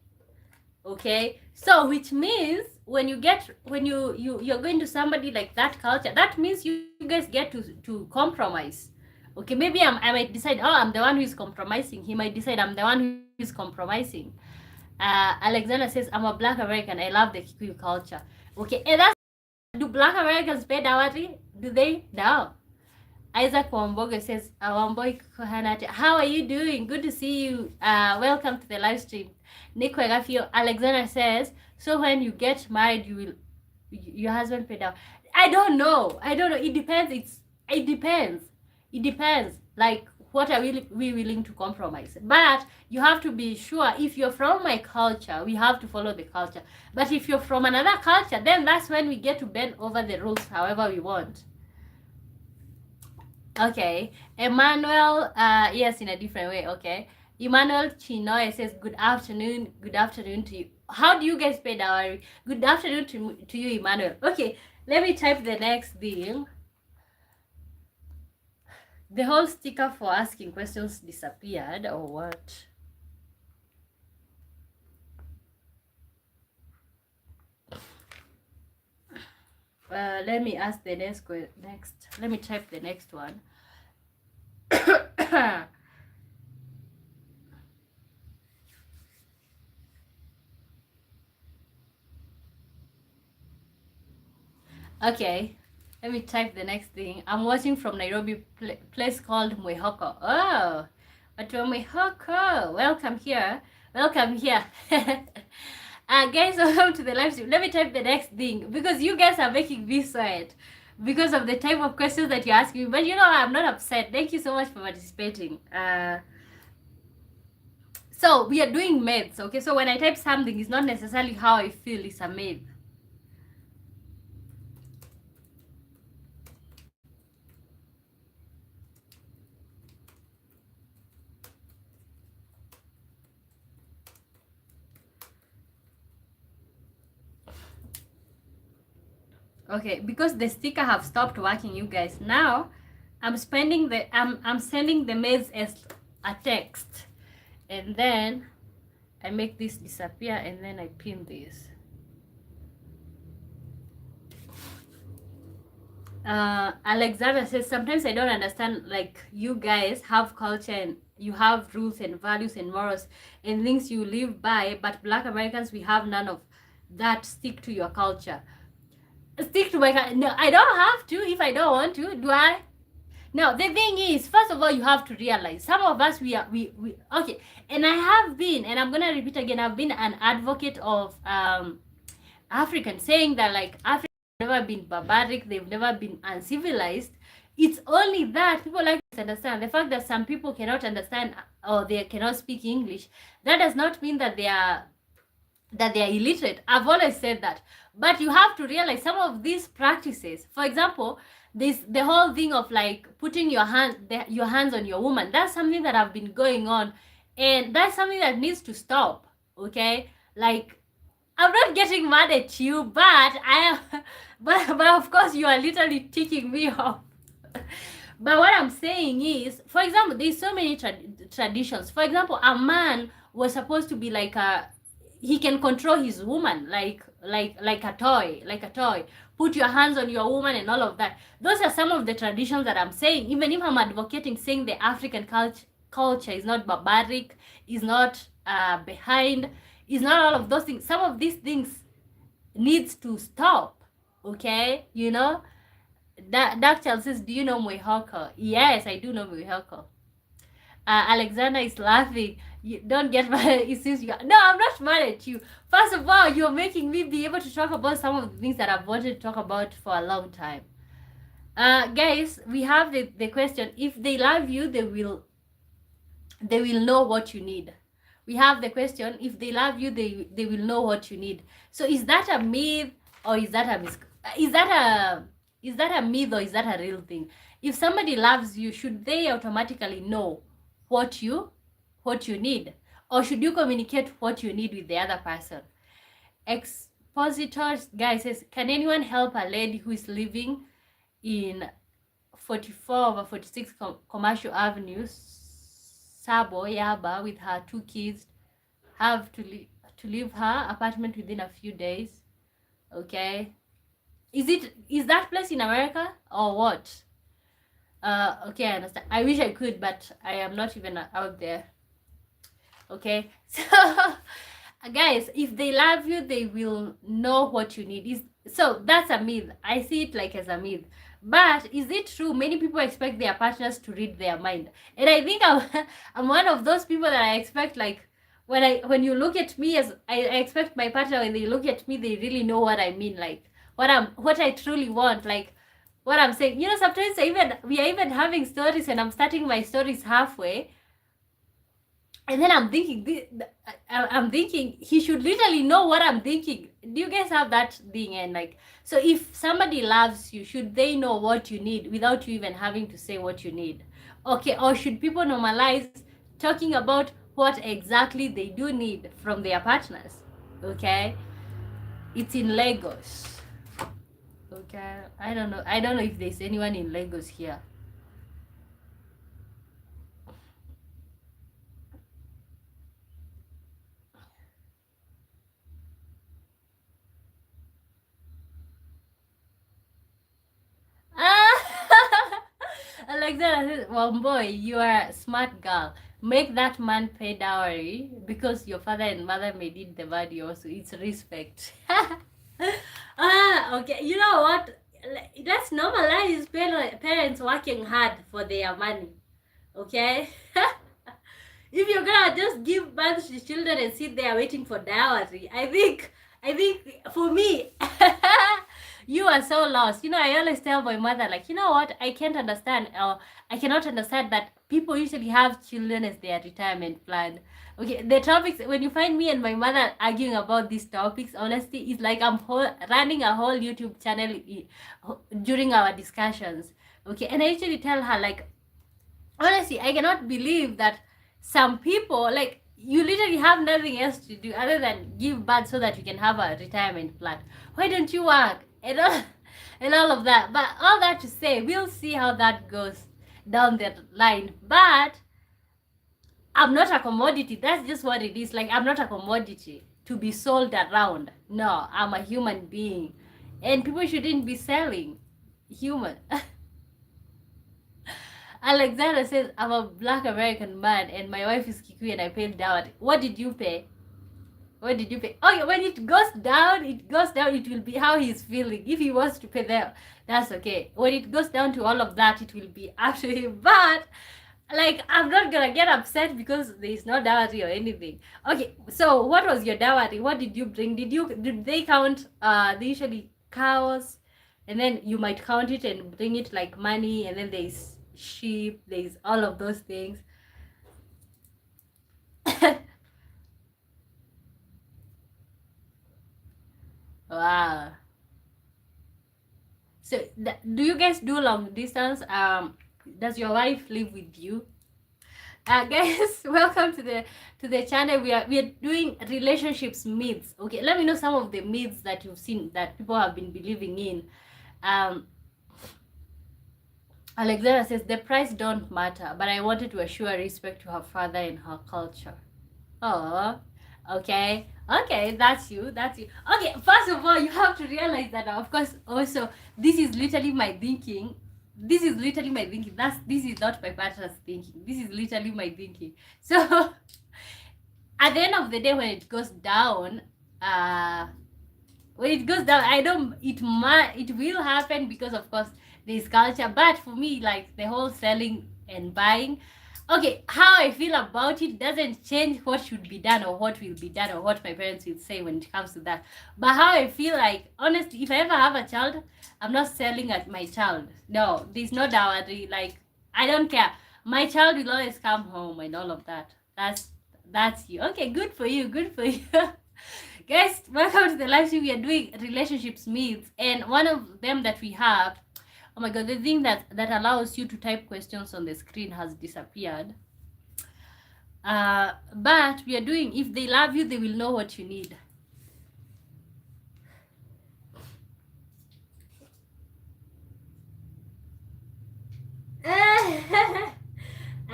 Okay, so which means when you're going to somebody like that culture, that means you guys get to compromise. Okay, maybe I might decide, oh, I'm the one who is compromising. He might decide I'm the one who is compromising. Alexander says, I'm a black American, I love the Kikuyu culture. Okay, and that's, do black Americans pay dowry? Do they? No. Isaac Wambogo says, Wamboi Kohanati, how are you doing? Good to see you. Welcome to the live stream. Nico Agafio, Alexander says, so when you get married, your husband paid out. I don't know. It depends. It depends. Like, what are we willing to compromise? But you have to be sure, if you're from my culture, we have to follow the culture. But if you're from another culture, then that's when we get to bend over the rules however we want. Okay, Emmanuel, yes, in a different way. Okay, Emmanuel Chinoy says, good afternoon to you. How do you guys pay dowry? Good afternoon to you, Emmanuel. Okay, let me type the next thing. The whole sticker for asking questions disappeared, or what? Let me ask the next. Let me type the next one. Okay, let me type the next thing. I'm watching from Nairobi, place called Mwehoko. Oh, but Mwehoko, welcome here. Guys, welcome to the live stream. Let me type the next thing because you guys are making me sweat because of the type of questions that you're asking me. But you know, I'm not upset. Thank you so much for participating. So we are doing maths, okay? So when I type something, it's not necessarily how I feel. It's a math. Okay, because the sticker have stopped working, you guys. Now I'm sending the mails as a text, and then I make this disappear, and then I pin this. Alexander says, sometimes I don't understand, like, you guys have culture and you have rules and values and morals and things you live by, but black Americans, we have none of that. Stick to your culture. Stick to my culture. No, I don't have to if I don't want to. Do I? No, the thing is, first of all, you have to realize some of us, we okay, and I have been, and I'm gonna repeat again, I've been an advocate of African, saying that like Africa never been barbaric, they've never been uncivilized. It's only that people like to understand the fact that some people cannot understand or they cannot speak English. That does not mean that they are illiterate. I've always said that. But you have to realize some of these practices, for example, the whole thing of like putting your hands on your woman, that's something that have been going on, and that's something that needs to stop. Okay, like, I'm not getting mad at you, but I am, but of course you are literally ticking me off. But what I'm saying is, for example, there's so many traditions. For example, a man was supposed to be like he can control his woman like a toy. Put your hands on your woman and all of that. Those are some of the traditions that I'm saying. Even if I'm advocating saying the African culture, culture, is not barbaric, is not behind, is not all of those things. Some of these things needs to stop. Okay, you know. Dark Child says, do you know Mwihoko? Yes, I do know Mwihoko. Alexander is laughing. You don't get mad. It seems you. No, I'm not mad at you. First of all, you're making me be able to talk about some of the things that I've wanted to talk about for a long time. Guys, we have the question: if they love you, they will know what you need. We have the question: if they love you, they will know what you need. So is that a myth, or is that a is that a myth, or is that a real thing? If somebody loves you, should they automatically know what you need, or should you communicate what you need with the other person? Expositor guy says, can anyone help a lady who is living in 44/46 Commercial Avenue, Sabo, Yaba, with her 2 kids, have to leave her apartment within a few days? Okay, is that place in America or what? Okay, I understand. I wish I could, but I am not even out there. Okay, so guys, if they love you, they will know what you need. So that's a myth. I see it like as a myth. But is it true? Many people expect their partners to read their mind, and I think I'm one of those people that I expect, like, when you look at me, as I expect my partner, when they look at me, they really know what I mean, like what I truly want, like what I'm saying. You know, sometimes we are even having stories, and I'm starting my stories halfway, and then I'm thinking he should literally know what I'm thinking. Do you guys have that thing? And like, so if somebody loves you, should they know what you need without you even having to say what you need? Okay, or should people normalize talking about what exactly they do need from their partners? Okay, it's in Lagos. Okay, I don't know if there's anyone in Lagos here. Alexander says, well, boy, you are a smart girl. Make that man pay dowry because your father and mother may need the body also. It's respect. Okay. You know what? Let's normalize parents working hard for their money. Okay? If you're gonna just give birth to children and sit there waiting for dowry, I think for me, you are so lost. You know, I always tell my mother, like, you know what, I can't understand, or I cannot understand that people usually have children as their retirement plan. Okay, the topics, when you find me and my mother arguing about these topics, honestly, it's like I'm running a whole YouTube channel during our discussions. Okay, and I usually tell her, like, honestly, I cannot believe that some people, like, you literally have nothing else to do other than give birth so that you can have a retirement plan. Why don't you work? And all of that. But all that to say, we'll see how that goes down the line. But I'm not a commodity. That's just what it is. Like, I'm not a commodity to be sold around. No, I'm a human being. And people shouldn't be selling human. Alexander says, I'm a Black American man and my wife is Kikuyu and I paid dowry. What did you pay? What did you pay? Oh, yeah, when it goes down, it will be how he's feeling. If he wants to pay there, that's okay. When it goes down to all of that, it will be up to him. But, like, I'm not gonna get upset because there's no dowry or anything. Okay, so what was your dowry? What did you bring? Did they count, they usually cows, and then you might count it and bring it like money, and then there's sheep, there's all of those things. Wow. So do you guys do long distance? Does your wife live with you? Guys, welcome to the channel. We are doing relationships myths. Okay, let me know some of the myths that you've seen that people have been believing in. Alexandra says, the price don't matter, but I wanted to assure respect to her father and her culture. Oh, okay. Okay, that's you. Okay, first of all, you have to realize that, of course, also, this is literally my thinking This is literally my thinking. This is not my partner's thinking. This is literally my thinking. So at the end of the day, when it goes down, I know it will happen because of course there's culture. But for me, like the whole selling and buying, okay, how I feel about it doesn't change what should be done or what will be done or what my parents will say when it comes to that. But how I feel, like, honestly, if I ever have a child, I'm not selling at my child. No, there's no dowry. Like, I don't care. My child will always come home and all of that. That's you. Okay, good for you. Good for you. Guys, welcome to the live stream. We are doing relationships myths, and one of them that we have, oh my god, the thing that allows you to type questions on the screen has disappeared. But we are doing, if they love you, they will know what you need.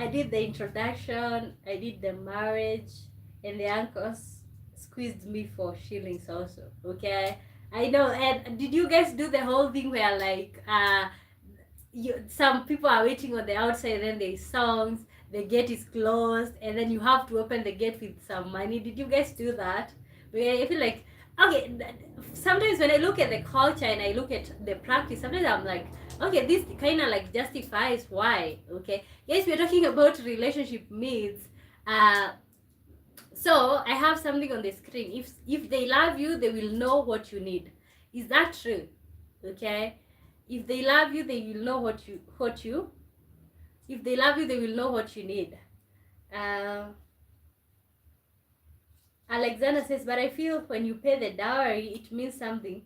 I did the introduction, I did the marriage, and the uncles squeezed me for shillings also. Okay, I know. And did you guys do the whole thing where, like, some people are waiting on the outside, and then there's songs, the gate is closed, and then you have to open the gate with some money? Did you guys do that? Where I feel like, okay, sometimes when I look at the culture and I look at the practice, sometimes I'm like, okay, this kind of like justifies why. Okay, yes, we're talking about relationship myths. So I have something on the screen. If they love you, they will know what you need. Is that true? Okay, if they love you, they will know what you. If they love you, they will know what you need. Alexander says, but I feel when you pay the dowry, it means something.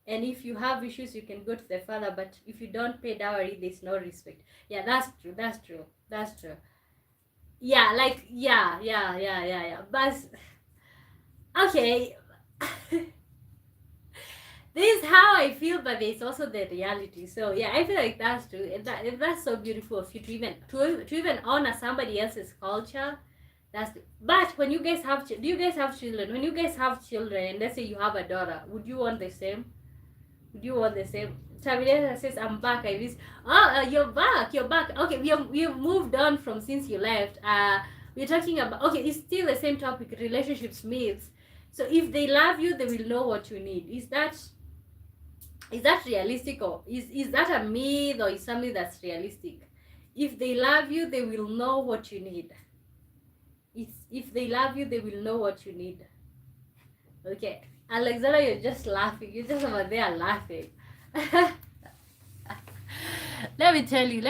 And if you have issues, you can go to the father. But if you don't pay dowry, there's no respect. Yeah, that's true. That's true. That's true. Yeah, like, yeah. But, okay. This is how I feel, but there's also the reality. So yeah, I feel like that's true. And that's so beautiful of you to even honor somebody else's culture. But when you guys have, do you guys have children? When you guys have children, and let's say you have a daughter, would you want the same? Would you want the same? Tavilena says, I'm back. I miss. Oh, you're back. You're back. Okay, we've moved on from since you left. We're talking about, okay, it's still the same topic, relationships myths. So if they love you, they will know what you need. Is that realistic, or is that a myth, or is something that's realistic? If they love you, they will know what you need. If they love you, they will know what you need. Okay, Alexandra, you're just laughing. You're just over there laughing. Let me tell you.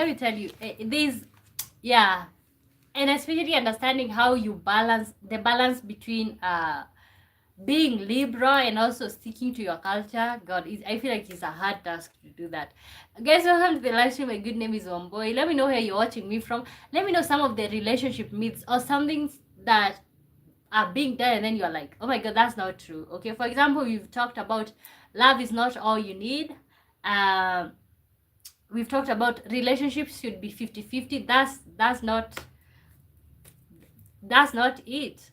There's, yeah, and especially understanding how you balance between being liberal and also sticking to your culture. God, I feel like it's a hard task to do that. Guys, welcome to the live stream. My good name is Omboy. Let me know where you're watching me from. Let me know some of the relationship myths or something that are being done, and then you're like, oh my god, that's not true. Okay, for example, we've talked about love is not all you need. We've talked about relationships should be 50-50. That's not it.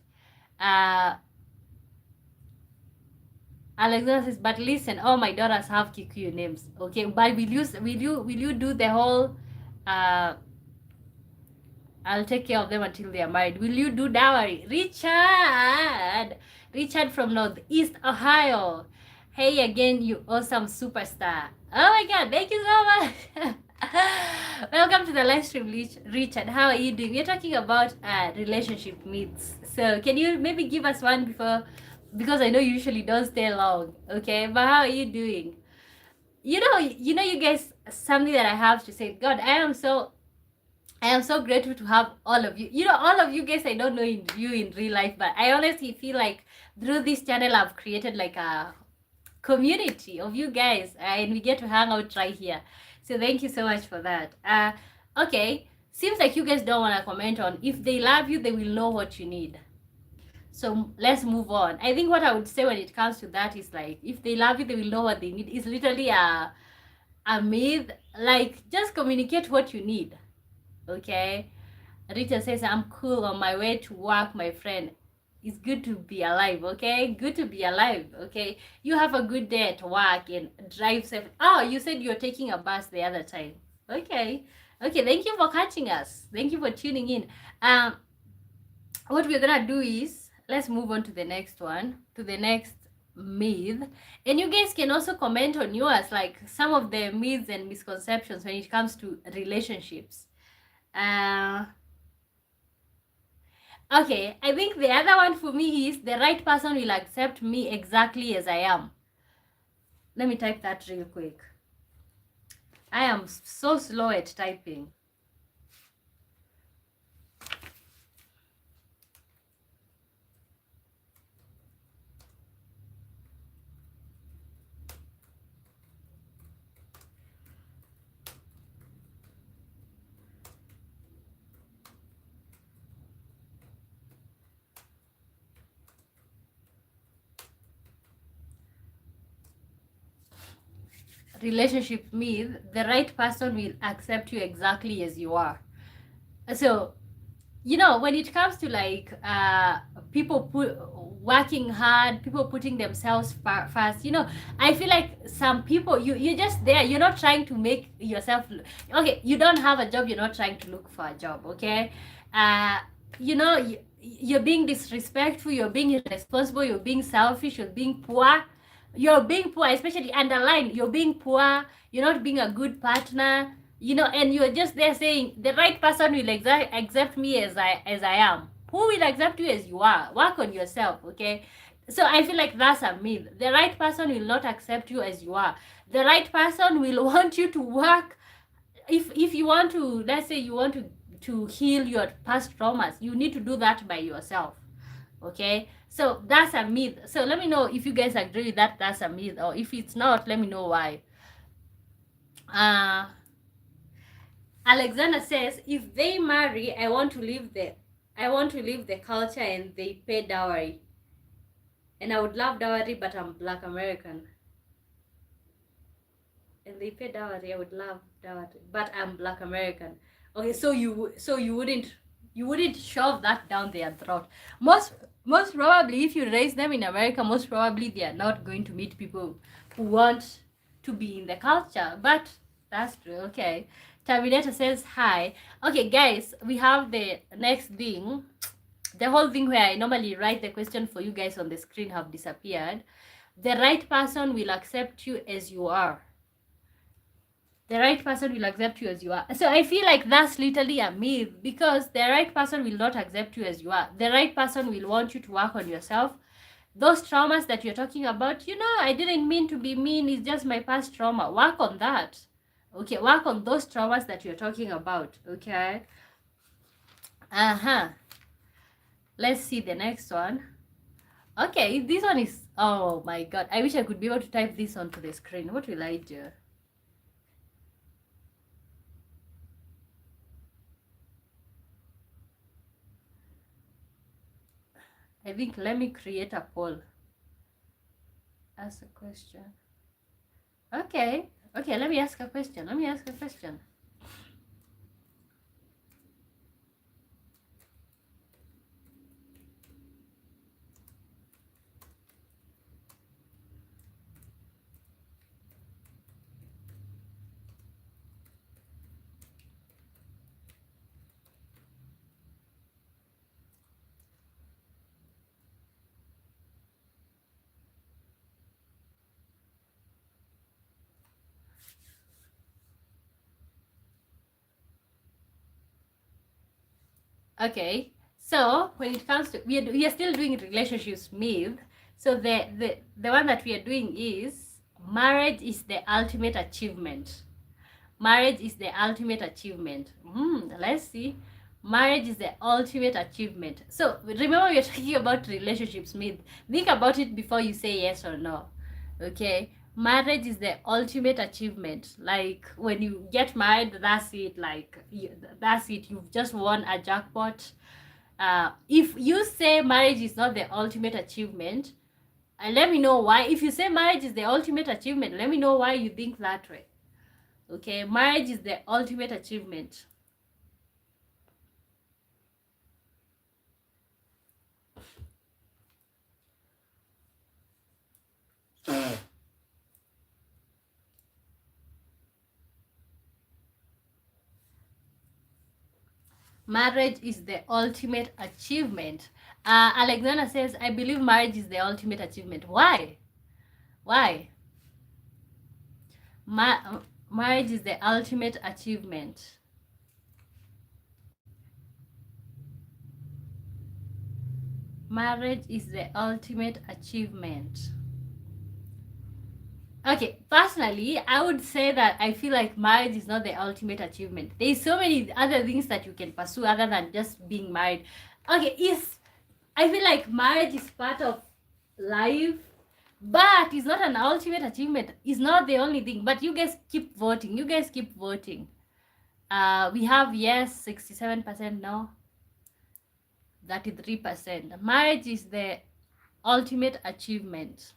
Alexander says, but listen, all my daughters have Kikuyu names. Okay, but will you do the whole I'll take care of them until they are married? Will you do dowry? Richard from Northeast Ohio. Hey again, you awesome superstar. Oh my god, thank you so much. Welcome to the live stream, Richard. How are you doing? We're talking about relationship myths. So can you maybe give us one before, because I know you usually don't stay long. Okay, but how are you doing? You know, you guys, something that I have to say. God, I am so grateful to have all of you. You know, all of you guys, I don't know you in real life, but I honestly feel like through this channel, I've created like a community of you guys, and we get to hang out right here. So thank you so much for that. Okay, seems like you guys don't want to comment on if they love you, they will know what you need. So let's move on. I think what I would say when it comes to that is like, if they love you, they will know what they need. It's literally a myth. Like, just communicate what you need. Okay, Richard says, I'm cool on my way to work, my friend. It's good to be alive. Okay, good to be alive. Okay, you have a good day at work and drive safe. Oh, you said you're taking a bus the other time. Okay. Okay, thank you for catching us. Thank you for tuning in. Um, what we're gonna do is let's move on to the next one, to the next myth. And you guys can also comment on yours, like some of the myths and misconceptions when it comes to relationships. Uh okay, I think the other one for me is the right person will accept me exactly as I am. Let me type that real quick. I am so slow at typing. Relationship myth: the right person will accept you exactly as you are. So, you know, when it comes to like people working hard, people putting themselves first, you know, I feel like some people, you're just there, you're not trying to make yourself okay, you don't have a job, you're not trying to look for a job, okay? uh you know, you're being disrespectful, you're being irresponsible, you're being selfish, you're being poor, especially underline, you're being poor, you're not being a good partner, you know, and you're just there saying the right person will accept me as I am. Who will accept you as you are? Work on yourself, okay? So I feel like that's a myth. The right person will not accept you as you are. The right person will want you to work. If you want to, let's say you want to heal your past traumas, you need to do that by yourself, okay? So that's a myth. So let me know if you guys agree with that. That's a myth, or if it's not, let me know why. uh Alexander says, if they marry, I want to leave the culture and they pay dowry. And I would love dowry, but I'm Black American. And they pay dowry, I would love dowry, but I'm Black American. Okay, so you wouldn't shove that down their throat. Most probably, if you raise them in America, most probably they are not going to meet people who want to be in the culture. But that's true. Okay. Terminator says hi. Okay, guys, we have the next thing. The whole thing where I normally write the question for you guys on the screen have disappeared. The right person will accept you as you are. The right person will accept you as you are. So I feel like that's literally a myth, because the right person will not accept you as you are. The right person will want you to work on yourself. Those traumas that you're talking about, you know, I didn't mean to be mean, it's just my past trauma. Work on that. Okay, work on those traumas that you're talking about. Okay. Uh-huh. Let's see the next one. Okay, this one is, oh my god, I wish I could be able to type this onto the screen. What will I do? I think let me create a poll. Ask a question. Okay. Okay, let me ask a question. Let me ask a question. Okay. So when it comes to, we are still doing relationships myth. So the one that we are doing is marriage is the ultimate achievement. Marriage is the ultimate achievement. Let's see. Marriage is the ultimate achievement. So remember, we are talking about relationships myth. Think about it before you say yes or no. Okay. Marriage is the ultimate achievement. Like when you get married, that's it. Like that's it. You've just won a jackpot. If you say marriage is not the ultimate achievement, let me know why. If you say marriage is the ultimate achievement, let me know why you think that way. Okay, marriage is the ultimate achievement. Marriage is the ultimate achievement. Alexander says, I believe marriage is the ultimate achievement. Why? Why? Marriage is the ultimate achievement. Marriage is the ultimate achievement. Okay, personally, I would say that I feel like marriage is not the ultimate achievement. There's so many other things that you can pursue other than just being married. Okay, I feel like marriage is part of life, but it's not an ultimate achievement. It's not the only thing. But you guys keep voting. You guys keep voting. We have yes, 67%, no, 33%. Marriage is the ultimate achievement.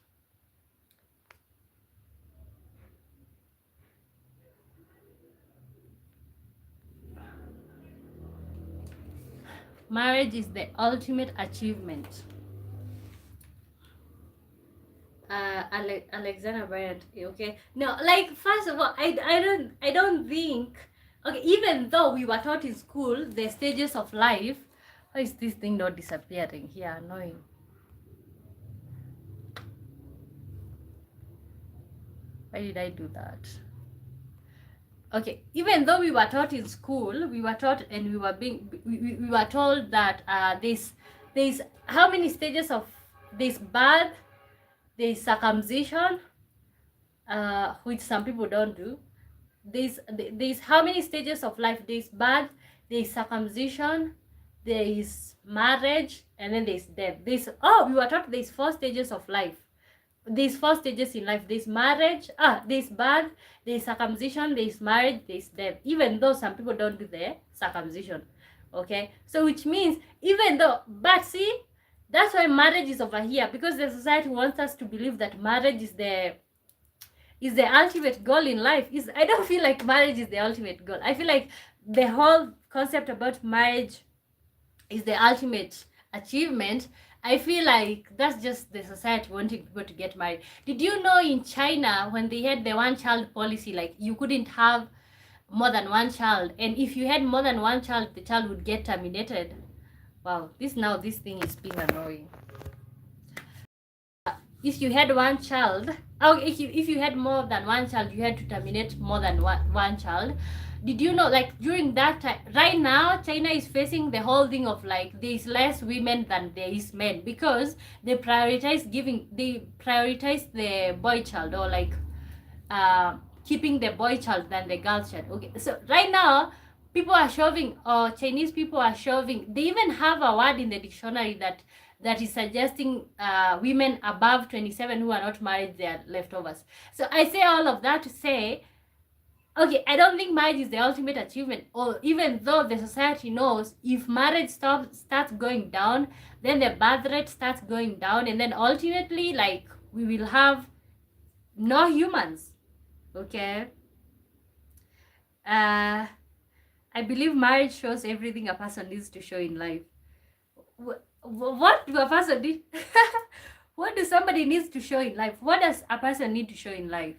Marriage is the ultimate achievement. Alexander Bryant, okay. No, like first of all, I don't think, okay, even though we were taught in school the stages of life. Why is this thing not disappearing here? Annoying. Why did I do that? Okay, even though we were taught in school, we were taught and we were told that there's how many stages of this birth, there's circumcision, which some people don't do. There's how many stages of life? There's birth, there's circumcision, there is marriage, and then there's death. We were taught there's 4 stages of life. There's 4 stages in life. There's marriage, there's birth, there's circumcision, there's marriage, there's death. Even though some people don't do the circumcision. Okay, so which means even though, but see, that's why marriage is over here, because the society wants us to believe that marriage is the ultimate goal in life. I don't feel like marriage is the ultimate goal. I feel like the whole concept about marriage is the ultimate achievement. I feel like that's just the society wanting people to get married. Did you know in China, when they had the one child policy, like you couldn't have more than one child, and if you had more than one child, the child would get terminated? Wow, this thing is being annoying. If you had one child, if you had more than one child, you had to terminate more than one child. Did you know, like during that time, right now China is facing the whole thing of like there's less women than there is men, because they prioritize the boy child, or like keeping the boy child than the girl child. Okay, so right now people are shoving, or Chinese people are shoving, they even have a word in the dictionary that is suggesting women above 27 who are not married, they are leftovers. So I say all of that to say, okay, I don't think marriage is the ultimate achievement, or even though the society knows if marriage starts going down, then the birth rate starts going down, and then ultimately, like, we will have no humans. Okay. I believe marriage shows everything a person needs to show in life. What do a person need? What do somebody needs to show in life? What does a person need to show in life?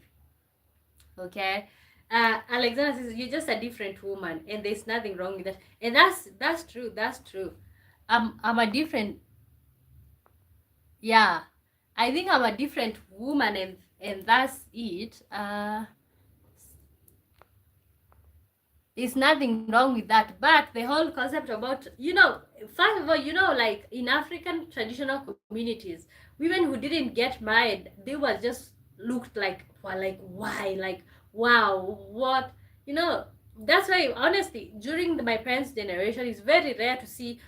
Okay. Alexander says you're just a different woman, and there's nothing wrong with that. And that's true. That's true. I'm a different. Yeah, I think I'm a different woman, and that's it. There's nothing wrong with that. But the whole concept about, first of all, like in African traditional communities, women who didn't get married, they were just looked like, well, like, why? Like, wow, what? That's why, honestly, during my parents' generation, it's very rare to see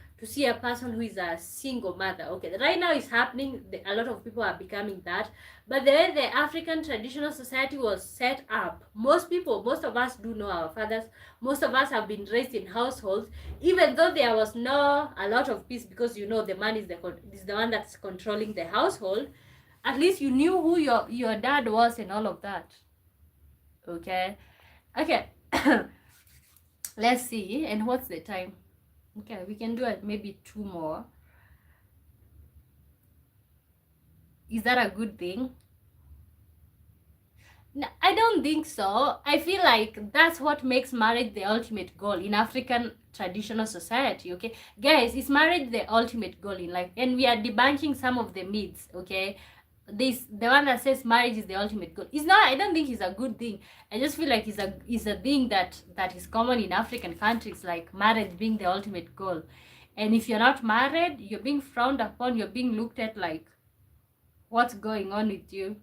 a person who is a single mother. Okay, right now it's happening. A lot of people are becoming that. But the way the African traditional society was set up, most of us do know our fathers. Most of us have been raised in households, even though there was no a lot of peace, because the man is the one that's controlling the household. At least you knew who your dad was and all of that. Okay. Let's see. And what's the time? Okay, we can do it, maybe 2 more. Is that a good thing? I don't think so. I feel like that's what makes marriage the ultimate goal in African traditional society, okay? Guys, is marriage the ultimate goal in life? And we are debunking some of the myths, okay? This the one that says marriage is the ultimate goal. It's not, I don't think it's a good thing. I just feel like it's a thing that is common in African countries, like marriage being the ultimate goal. And if you're not married, you're being frowned upon, you're being looked at like, what's going on with you?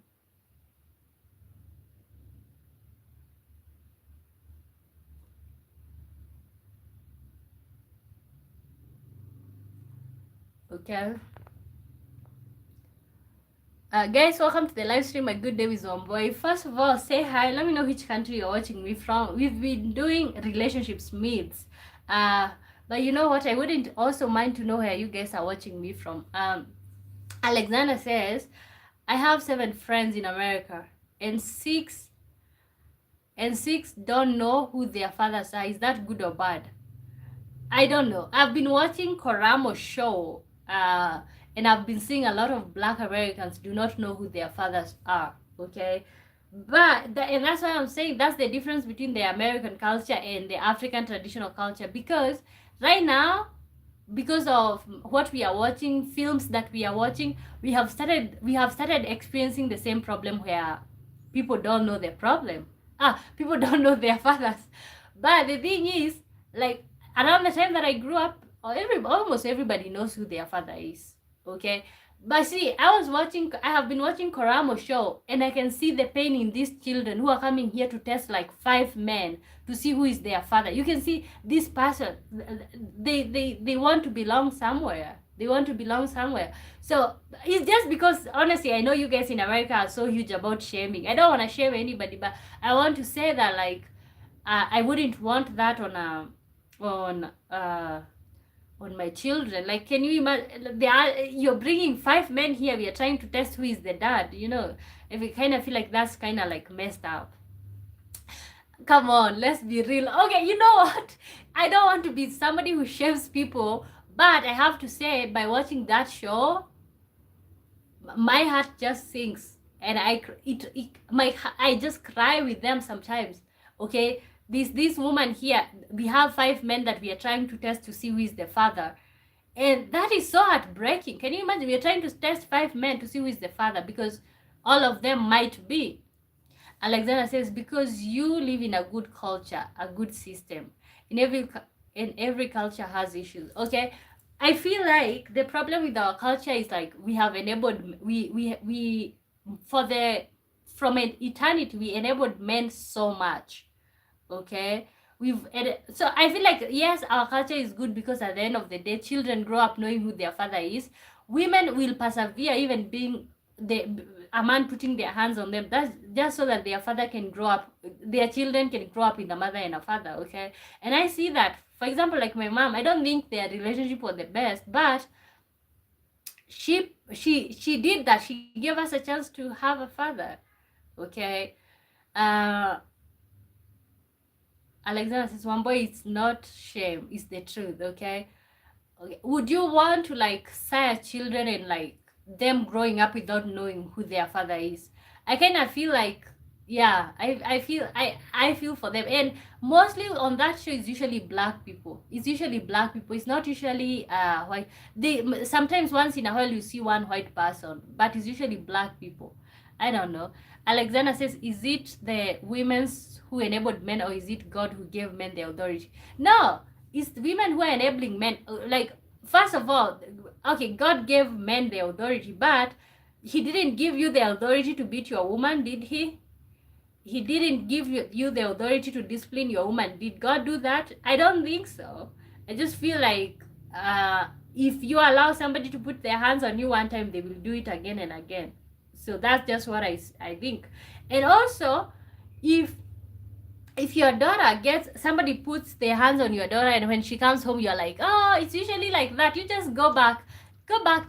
Okay. Guys, welcome to the live stream. My good name is Omboy. First of all, say hi. Let me know which country you're watching me from. We've been doing relationships myths. But you know what? I wouldn't also mind to know where you guys are watching me from. Alexander says, I have 7 friends in America, and six don't know who their fathers are. Is that good or bad? I don't know. I've been watching Koramo show, and I've been seeing a lot of Black Americans do not know who their fathers are. Okay, but and that's why I'm saying that's the difference between the American culture and the African traditional culture. Because right now, because of what we are watching, films that we are watching, we have started experiencing the same problem where people don't know their problem. People don't know their fathers. But the thing is, like, around the time that I grew up, almost everybody knows who their father is. Okay, but see, I have been watching Koramo show, and I can see the pain in these children who are coming here to test like 5 men to see who is their father. You can see this person, they want to belong somewhere. They want to belong somewhere. So it's just because, honestly, I know you guys in America are so huge about shaming. I don't want to shame anybody, but I want to say that, like, I wouldn't want that on my children. Like, can you imagine? You're bringing 5 men here. We are trying to test who is the dad. You know, if we kind of feel like that's kind of like messed up. Come on, let's be real. Okay, you know what? I don't want to be somebody who shames people, but I have to say, by watching that show, my heart just sinks, and I just cry with them sometimes. Okay, this woman here, we have 5 men that we are trying to test to see who is the father, and that is so heartbreaking. Can you imagine? We are trying to test 5 men to see who is the father, because all of them might be. Alexander says, because you live in a good culture, a good system. In every culture has issues. Okay, I feel like the problem with our culture is, like, we have enabled we for the from an eternity we enabled men so much. Okay, so I feel like, yes, our culture is good because at the end of the day, children grow up knowing who their father is. Women will persevere even being a man putting their hands on them. That's just so that their father can grow up, their children can grow up with a mother and a father. Okay, and I see that, for example, like my mom, I don't think their relationship was the best, but she did that. She gave us a chance to have a father. Okay, Alexander says, one boy, it's not shame, it's the truth. Okay, would you want to, like, sire children and, like, them growing up without knowing who their father is? I kind of feel like, yeah, I feel for them. And mostly on that show is usually black people. It's not usually white. They sometimes once in a while you see one white person, but it's usually black people. I don't know. Alexander says, is it the women's who enabled men, or is it God who gave men the authority? No, it's women who are enabling men. Like, first of all, okay, God gave men the authority, but he didn't give you the authority to beat your woman, did he? He didn't give you the authority to discipline your woman. Did God do that? I don't think so. I just feel like, if you allow somebody to put their hands on you one time, they will do it again and again. So that's just what I think. And also, if your daughter gets, somebody puts their hands on your daughter, and when she comes home you're like, oh, it's usually like that, you just go back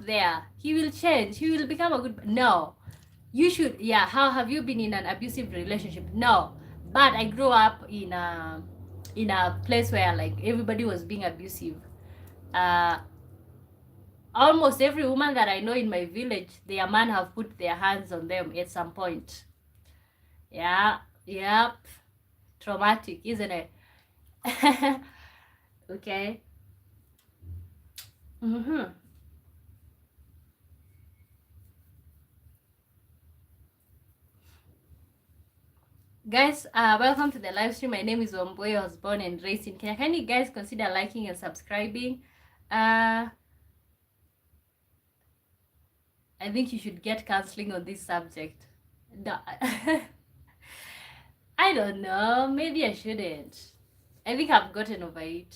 there, he will change, he will become a good. No, you should. Yeah, how have you been in an abusive relationship? No, but I grew up in a place where, like, everybody was being abusive. Almost every woman that I know in my village, their man have put their hands on them at some point. Yeah, yep. Traumatic, isn't it? Okay. Mm-hmm. Guys, welcome to the live stream. My name is Wambui. I was born and raised in Kenya. Can you guys consider liking and subscribing? I think you should get counseling on this subject. No. I don't know. Maybe I shouldn't. I think I've gotten over it.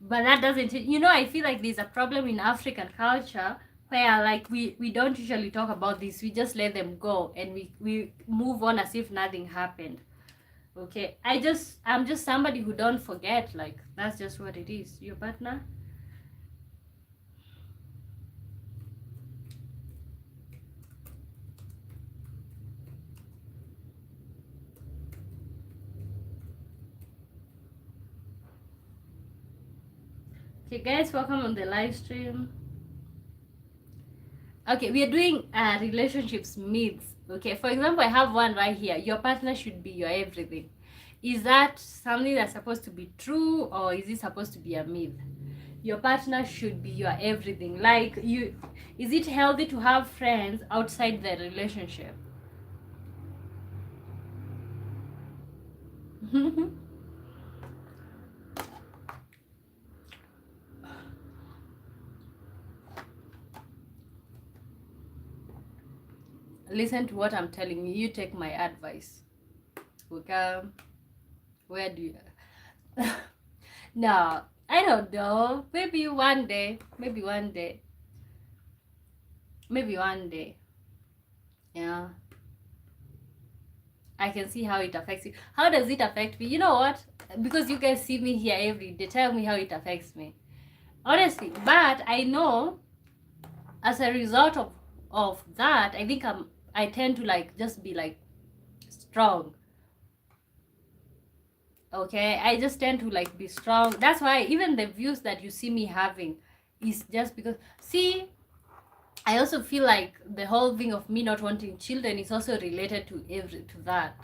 But that doesn't, I feel like there's a problem in African culture where like we don't usually talk about this. We just let them go and we move on as if nothing happened. Okay, I'm just somebody who don't forget. Like, that's just what it is. Your partner. Okay, guys, welcome on the live stream. Okay, we are doing relationships myths. Okay, for example, I have one right here. Your partner should be your everything. Is that something that's supposed to be true, or is it supposed to be a myth? Your partner should be your everything. Like, is it healthy to have friends outside the relationship? Listen to what I'm telling you. You take my advice. Okay, where do you no, I don't know. Maybe one day. Maybe one day. Maybe one day. Yeah. I can see how it affects you. How does it affect me? You know what? Because you guys see me here every day. Tell me how it affects me. Honestly. But I know as a result of that, I think I tend to like just be like strong. Okay, I just tend to like be strong. That's why even the views that you see me having is just because, see, I also feel like the whole thing of me not wanting children is also related to that.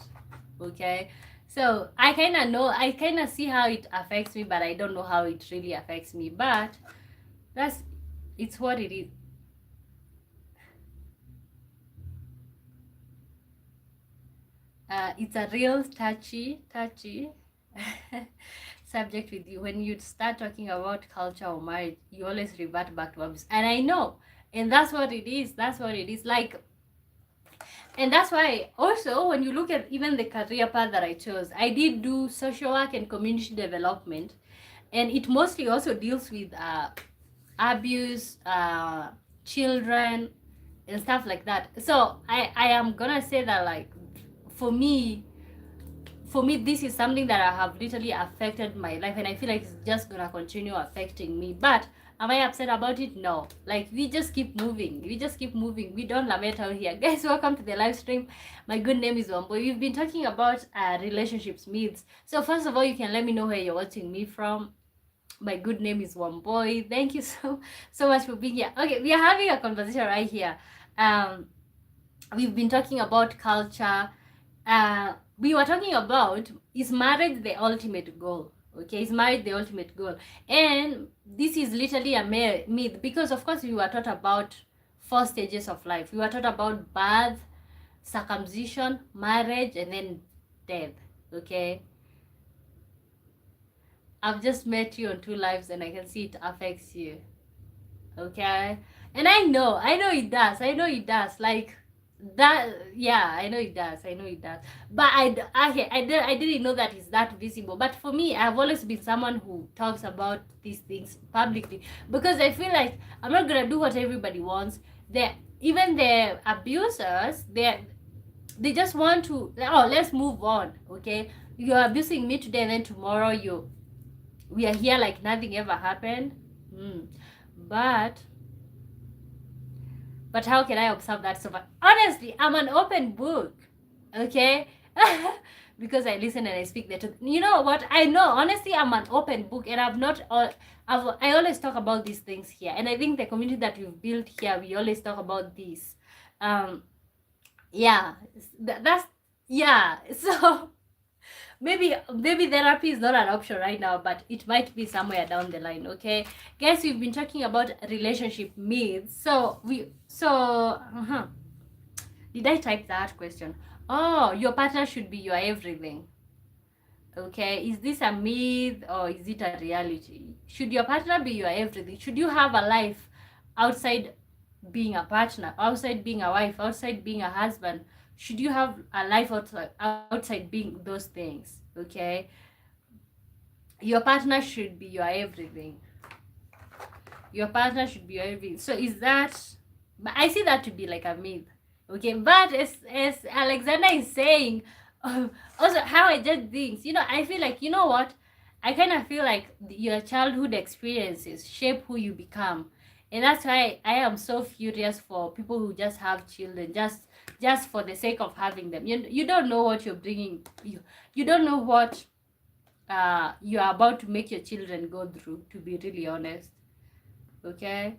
Okay, so I kind of know, I kind of see how it affects me, but I don't know how it really affects me. But it's what it is. It's a real touchy subject with you. When you start talking about culture or marriage, you always revert back to abuse, and I know, and that's what it is. That's what it is. Like, and that's why also when you look at even the career path that I chose, I did do social work and community development, and it mostly also deals with abuse, children, and stuff like that. So I am gonna say that, like, for me, this is something that I have literally affected my life, and I feel like it's just gonna continue affecting me. But am I upset about it? No. Like, we just keep moving. We just keep moving. We don't lament out here. Guys, welcome to the live stream. My good name is Wambui. We've been talking about relationships myths. So first of all, you can let me know where you're watching me from. My good name is Wambui. Thank you so much for being here. Okay, we are having a conversation right here. We've been talking about culture. We were talking about, is marriage the ultimate goal? Okay, is marriage the ultimate goal? And this is literally a myth, because of course we were taught about 4 stages of life. We were taught about birth, circumcision, marriage, and then death. Okay, I've just met you on 2 lives and I can see it affects you. Okay, and I know it does. Like, that, yeah, I know it does. But I didn't know that it's that visible. But for me, I've always been someone who talks about these things publicly, because I feel like I'm not gonna do what everybody wants. Even the abusers, they just want to, oh, let's move on. Okay, you're abusing me today, and then tomorrow we are here like nothing ever happened. But how can I observe that so far? Honestly, I'm an open book. Okay? Because I listen and I speak the truth. You know what? I know, honestly, I'm an open book, and I always talk about these things here. And I think the community that we've built here, we always talk about this. Yeah, that's yeah. So maybe therapy is not an option right now, but it might be somewhere down the line. Okay, guys, we've been talking about relationship myths. Did I type that question? Oh, your partner should be your everything. Okay, is this a myth or is it a reality? Should your partner be your everything? Should you have a life outside being a partner, outside being a wife, outside being a husband? Should you have a life outside being those things? Okay, your partner should be your everything. Your partner should be your everything. So is that? I see that to be like a myth. Okay, but as Alexander is saying, also how I judge things, I feel like, what, I kind of feel like your childhood experiences shape who you become. And that's why I am so furious for people who just have children just for the sake of having them. You don't know what you're bringing. You don't know what you are about to make your children go through, to be really honest. Okay.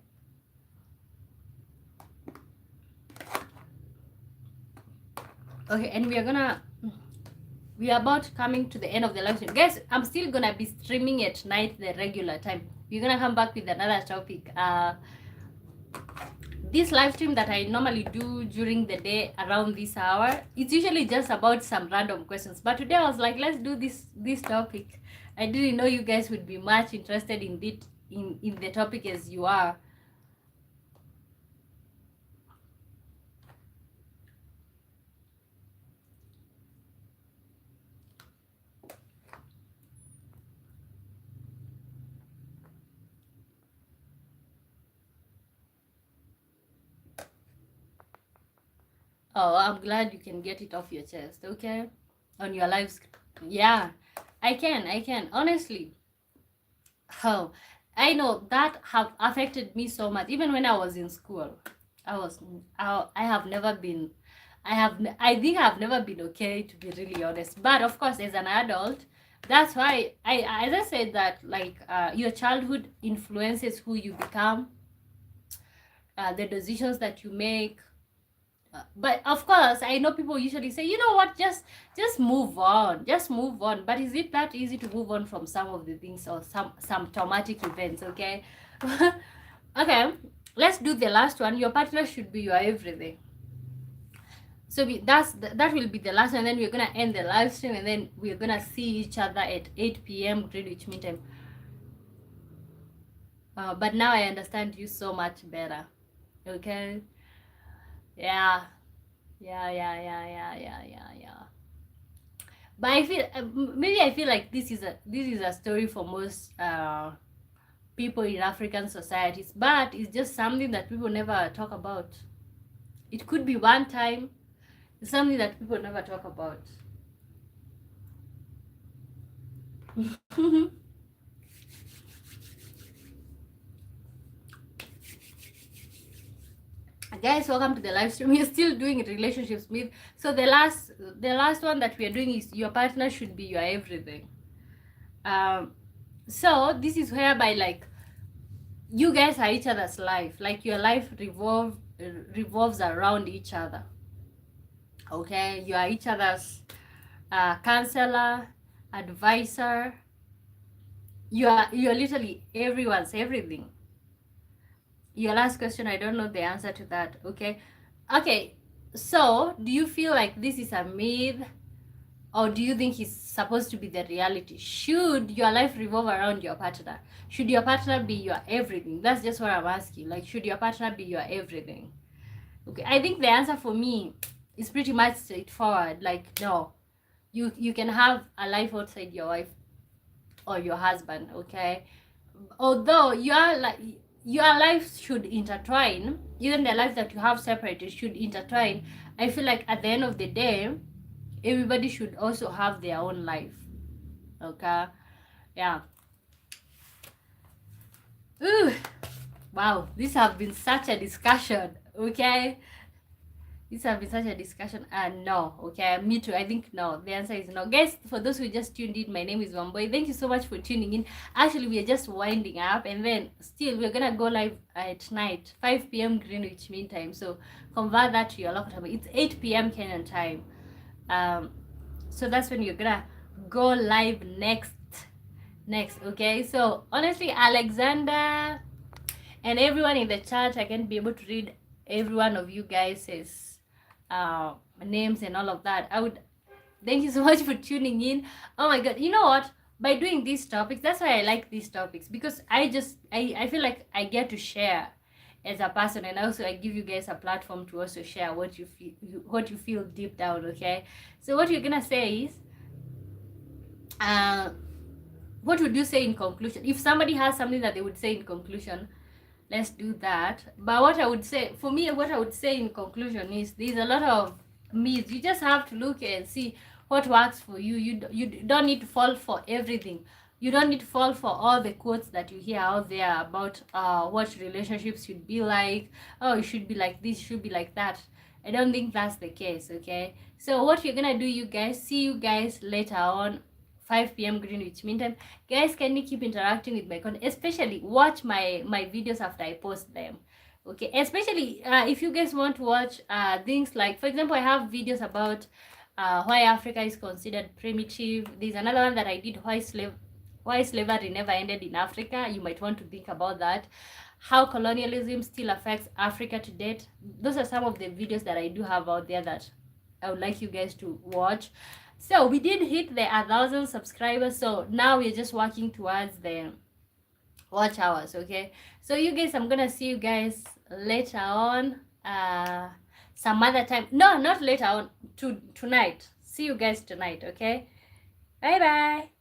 Okay, and we are about coming to the end of the live stream. Guys, I'm still gonna be streaming at night the regular time. We're gonna come back with another topic. This live stream that I normally do during the day around this hour, it's usually just about some random questions. But today I was like, let's do this topic. I didn't know you guys would be much interested in it in the topic as you are. Oh, I'm glad you can get it off your chest, okay? On your live screen. Yeah, I can. Honestly, oh, I know that have affected me so much. Even when I was in school, I have never been, I think I've never been okay, to be really honest. But of course, as an adult, that's why as I said that, like, your childhood influences who you become, the decisions that you make. But of course, I know people usually say, you know what, just move on, but is it that easy to move on from some of the things, or some traumatic events? Okay. Okay, let's do the last one. Your partner should be your everything. So that will be the last one, and then we're gonna end the live stream, and then we're gonna see each other at 8 p.m. Greenwich Mean Time. But now I understand you so much better. Okay. Yeah. Yeah. But I feel, maybe I feel like this is a story for most people in African societies, but it's just something that people never talk about. It could be one time. It's something that people never talk about. Guys, welcome to the live stream. We're still doing relationships myth. So the last one that we are doing is your partner should be your everything. So this is whereby, like, you guys are each other's life. Like, your life revolves around each other. Okay, you are each other's counselor, advisor. You're literally everyone's everything. Your last question, I don't know the answer to that. Okay, so do you feel like this is a myth, or do you think it's supposed to be the reality? Should your life revolve around your partner? Should your partner be your everything? That's just what I'm asking. Like, should your partner be your everything? Okay, I think the answer for me is pretty much straightforward. Like, no, you can have a life outside your wife or your husband. Okay, although your life should intertwine, even the life that you have separated should intertwine. I feel like at the end of the day, everybody should also have their own life. Okay, yeah. Ooh, wow, this has been such a discussion. Okay, this have been such a discussion. No. Okay, me too. I think no. The answer is no. Guys, for those who just tuned in, my name is Wamboy. Thank you so much for tuning in. Actually, we are just winding up, and then still we're gonna go live at night, 5 p.m. Greenwich Mean Time. So convert that to your local time. It's 8 p.m. Kenyan time. So that's when you're gonna go live next. Okay. So honestly, Alexander and everyone in the chat, I can't be able to read every one of you guys' names and all of that. I would thank you so much for tuning in. Oh my god, you know what? By doing these topics, that's why I like these topics, because I feel like I get to share as a person, and also I give you guys a platform to also share what you feel deep down. Okay, so what you're gonna say is what would you say in conclusion? If somebody has something that they would say in conclusion, let's do that. But what I would say, for me, what I would say in conclusion is there's a lot of myths. You just have to look and see what works for you. You don't need to fall for everything. You don't need to fall for all the quotes that you hear out there about what relationships should be like. Oh, it should be like this, it should be like that. I don't think that's the case, okay? So what you're gonna do, you guys, see you guys later on, 5 p.m. Greenwich Mean Time. Guys, can you keep interacting with my content? Especially watch my videos after I post them. Okay, especially if you guys want to watch things like, for example, I have videos about why Africa is considered primitive. There's another one that I did, why slavery never ended in Africa. You might want to think about that. How colonialism still affects Africa to date. Those are some of the videos that I do have out there that I would like you guys to watch. So we did hit the 1,000 subscribers. So now we're just working towards the watch hours. Okay. So you guys, I'm gonna see you guys later on. Some other time. No, not later on. Tonight. See you guys tonight. Okay. Bye bye.